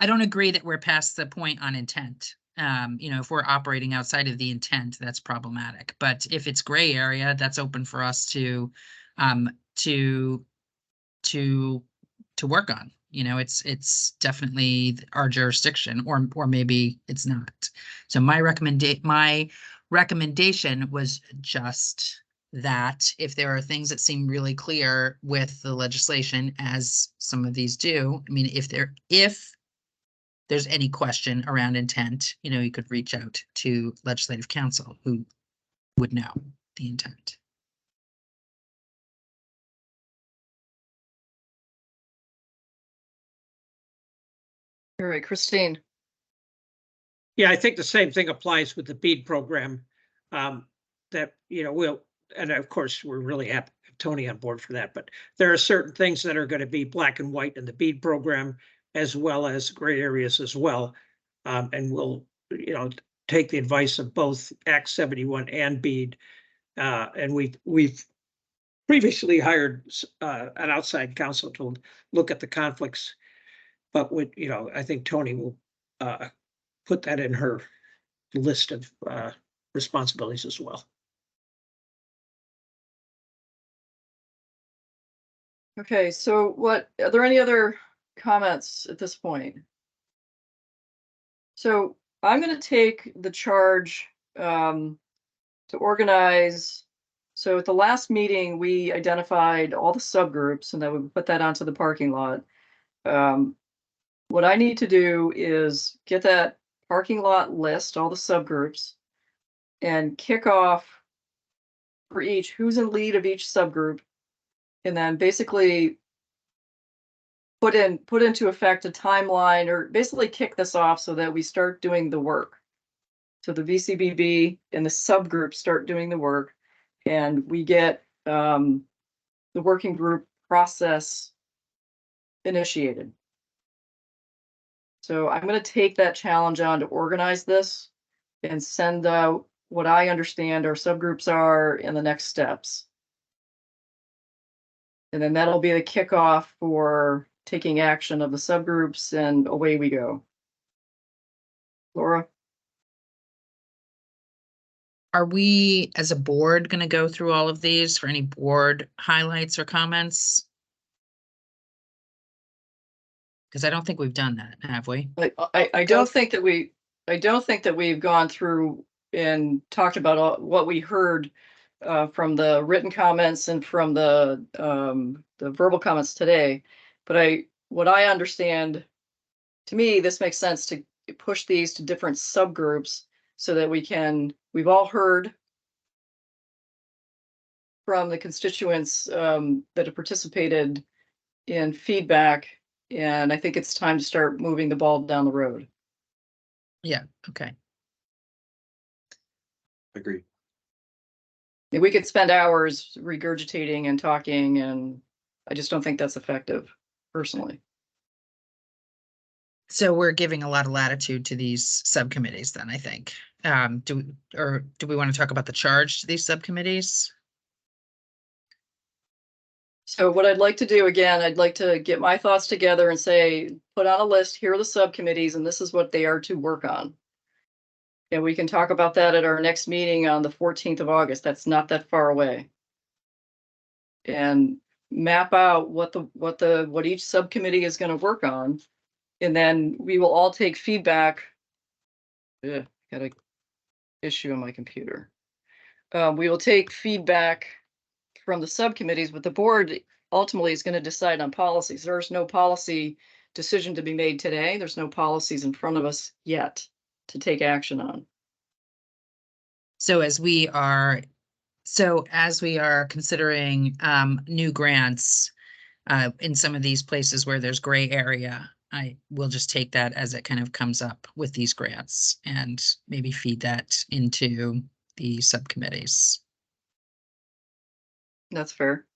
I don't agree that we're past the point on intent. If we're operating outside of the intent, that's problematic. But if it's gray area, that's open for us to work on. It's definitely our jurisdiction, or maybe it's not. So my recommendation was just that if there are things that seem really clear with the legislation, as some of these do, I mean, if there's any question around intent, you could reach out to legislative counsel who would know the intent. All right, Christine. Yeah, I think the same thing applies with the BEAD program. That and of course we're really happy to have Tony on board for that. But there are certain things that are going to be black and white in the BEAD program, as well as gray areas as well. And we'll take the advice of both Act 71 and BEAD. And we've previously hired an outside counsel to look at the conflicts. But I think Tony will put that in her list of responsibilities as well. Okay, so are there any other comments at this point? So I'm going to take the charge to organize. So at the last meeting, we identified all the subgroups and then we put that onto the parking lot. What I need to do is get that parking lot list, all the subgroups, and kick off for each, who's in lead of each subgroup, and then basically put into effect a timeline, or basically kick this off so that we start doing the work. So the VCBB and the subgroups start doing the work, and we get the working group process initiated. So I'm going to take that challenge on to organize this and send out what I understand our subgroups are in the next steps. And then that'll be the kickoff for taking action of the subgroups, and away we go. Laura? Are we, as a board, going to go through all of these for any board highlights or comments? Because I don't think we've done that, have we? I don't think that we've gone through and talked about what we heard from the written comments and from the verbal comments today. But what I understand, to me, this makes sense to push these to different subgroups so that we've all heard from the constituents that have participated in feedback, and I think it's time to start moving the ball down the road. Yeah, okay. Agree. We could spend hours regurgitating and talking, and I just don't think that's effective, personally. So we're giving a lot of latitude to these subcommittees then, I think. Do we want to talk about the charge to these subcommittees? So what I'd like to do, again, I'd like to get my thoughts together and say, put on a list, here are the subcommittees, and this is what they are to work on. And we can talk about that at our next meeting on the 14th of August. That's not that far away. And map out what each subcommittee is going to work on. And then we will all take feedback. Got an issue on my computer. We will take feedback from the subcommittees, but the board ultimately is going to decide on policies. There's no policy decision to be made today. There's no policies in front of us yet to take action on. So as we are considering new grants in some of these places where there's gray area, I will just take that as it kind of comes up with these grants and maybe feed that into the subcommittees. That's fair.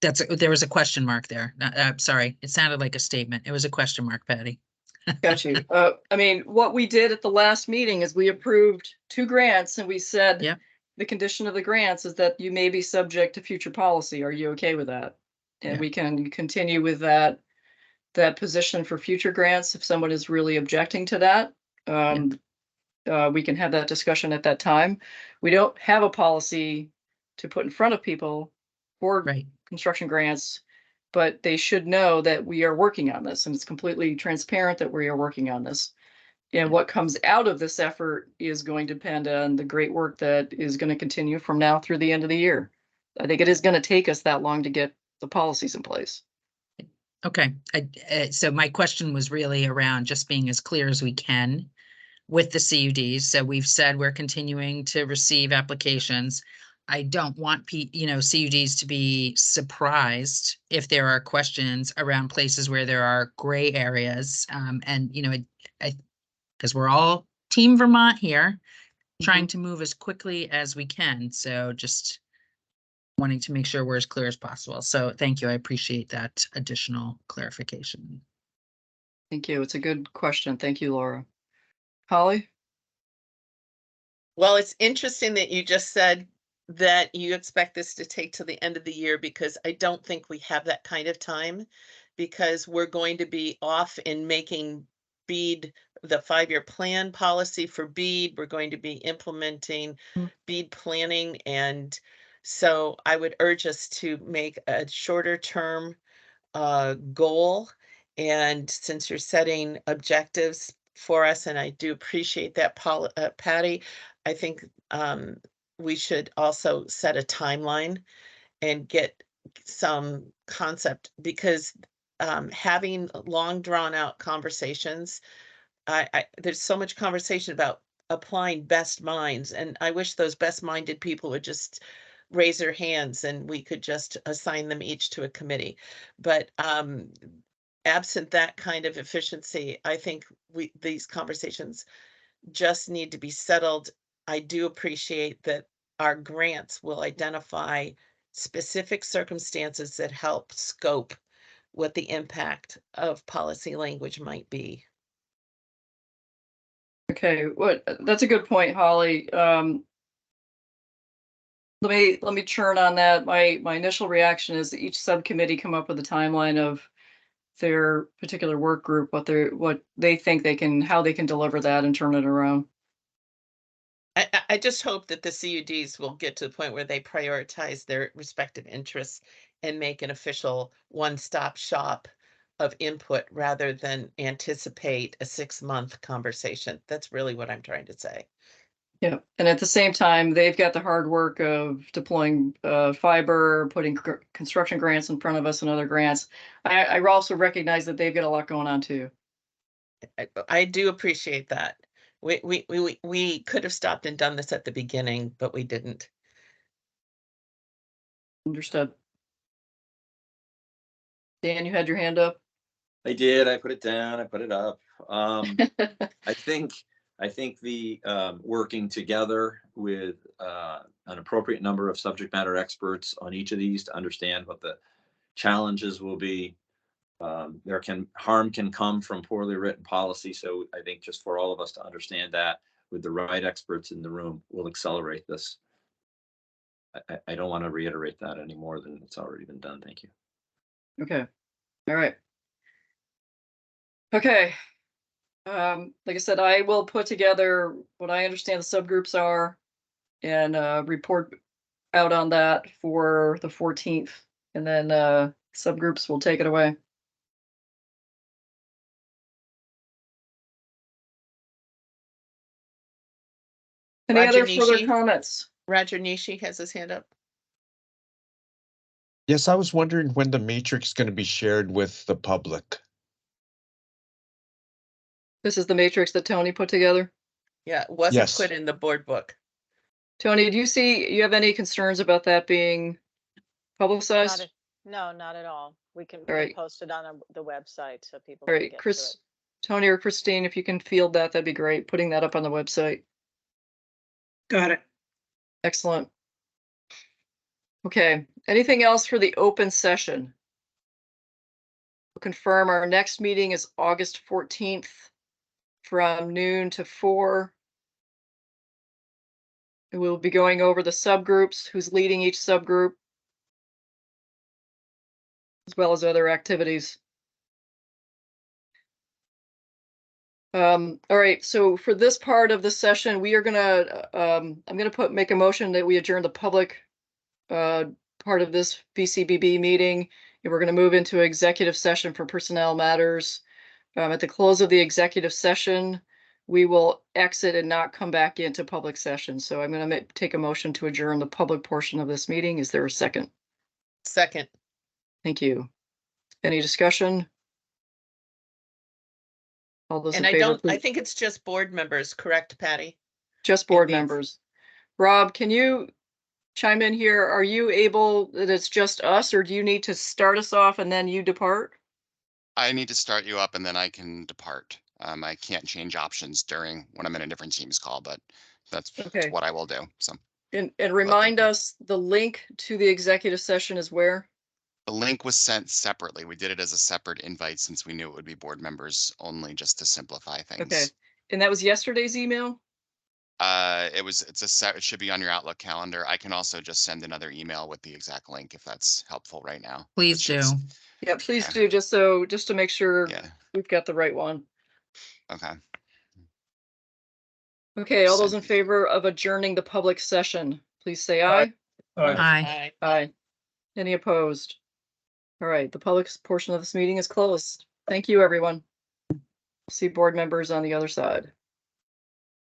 There was a question mark there. Sorry, it sounded like a statement. It was a question mark, Patty. Got you. I mean, what we did at the last meeting is we approved 2 grants, and we said, Yep. The condition of the grants is that you may be subject to future policy. Are you okay with that? And Yeah. we can continue with that position for future grants if someone is really objecting to that. We can have that discussion at that time. We don't have a policy to put in front of people for construction grants, but they should know that we are working on this, and it's completely transparent that we are working on this. And what comes out of this effort is going to depend on the great work that is going to continue from now through the end of the year. I think it is going to take us that long to get the policies in place. Okay, so my question was really around just being as clear as we can with the CUDs. So we've said we're continuing to receive applications. I don't want CUDs to be surprised if there are questions around places where there are gray areas. Because we're all Team Vermont here, trying to move as quickly as we can. So just wanting to make sure we're as clear as possible. So thank you. I appreciate that additional clarification. Thank you. It's a good question. Thank you, Laura. Holly? Well, it's interesting that you just said that you expect this to take till the end of the year, because I don't think we have that kind of time, because we're going to be off in making BEAD the 5-year plan policy for BEAD. We're going to be implementing BEAD planning. And so I would urge us to make a shorter term goal. And since you're setting objectives for us, and I do appreciate that, Patty, I think we should also set a timeline and get some concept, because having long drawn out conversations, there's so much conversation about applying best minds, and I wish those best minded people would just raise their hands and we could just assign them each to a committee. But absent that kind of efficiency, I think these conversations just need to be settled. I do appreciate that our grants will identify specific circumstances that help scope what the impact of policy language might be. Okay, that's a good point, Holly. Let me churn on that. My initial reaction is that each subcommittee come up with a timeline of their particular work group, what they think how they can deliver that and turn it around. I just hope that the CUDs will get to the point where they prioritize their respective interests and make an official one-stop shop of input rather than anticipate a 6-month conversation. That's really what I'm trying to say. Yeah, and at the same time, they've got the hard work of deploying fiber, putting construction grants in front of us and other grants. I also recognize that they've got a lot going on too. I do appreciate that. We could have stopped and done this at the beginning, but we didn't. Understood. Dan, you had your hand up. I did. I put it down. I put it up. I think the working together with an appropriate number of subject matter experts on each of these to understand what the challenges will be. Harm can come from poorly written policy. So I think just for all of us to understand that with the right experts in the room will accelerate this. I don't want to reiterate that any more than it's already been done. Thank you. Okay. All right. Okay. Like I said, I will put together what I understand the subgroups are and report out on that for the 14th. And then subgroups will take it away. Any Roger other further Nishi? comments? Roger Nishi has his hand up. Yes, I was wondering when the matrix is going to be shared with the public. This is the matrix that Tony put together. Yeah, it wasn't Yes. put in the board book. Tony, do you have any concerns about that being publicized? No, not at all. We can right. post it on the website so people All can right, get to Chris, it. Tony or Christine, if you can field that, that'd be great. Putting that up on the website. Got it. Excellent. Okay, anything else for the open session? We'll confirm our next meeting is August 14th from noon to 4. We'll be going over the subgroups, who's leading each subgroup, as well as other activities. All right, so for this part of the session, we are gonna, I'm gonna make a motion that we adjourn the public part of this VCBB meeting, and we're gonna move into executive session for personnel matters. At the close of the executive session, we will exit and not come back into public session. So I'm gonna take a motion to adjourn the public portion of this meeting. Is there a second? Second. Thank you. Any discussion? All those And in favor, I please. think it's just board members, correct, Patty? Just board members. Rob, can you chime in here? Are you able, that it's just us, or do you need to start us off and then you depart? I need to start you up and then I can depart. I can't change options when I'm in a different Teams call, but that's Okay. what I will do. So And remind us, the link to the executive session is where? the link was sent separately. We did it as a separate invite since we knew it would be board members only, just to simplify things. Okay. And that was yesterday's email? It should be on your Outlook calendar. I can also just send another email with the exact link if that's helpful right now. Please do. Yeah, please do, just to make sure we've got the right one. Okay. Okay, all those in favor of adjourning the public session, please say aye. Aye. Aye. Any opposed? All right, the public portion of this meeting is closed. Thank you, everyone. See board members on the other side.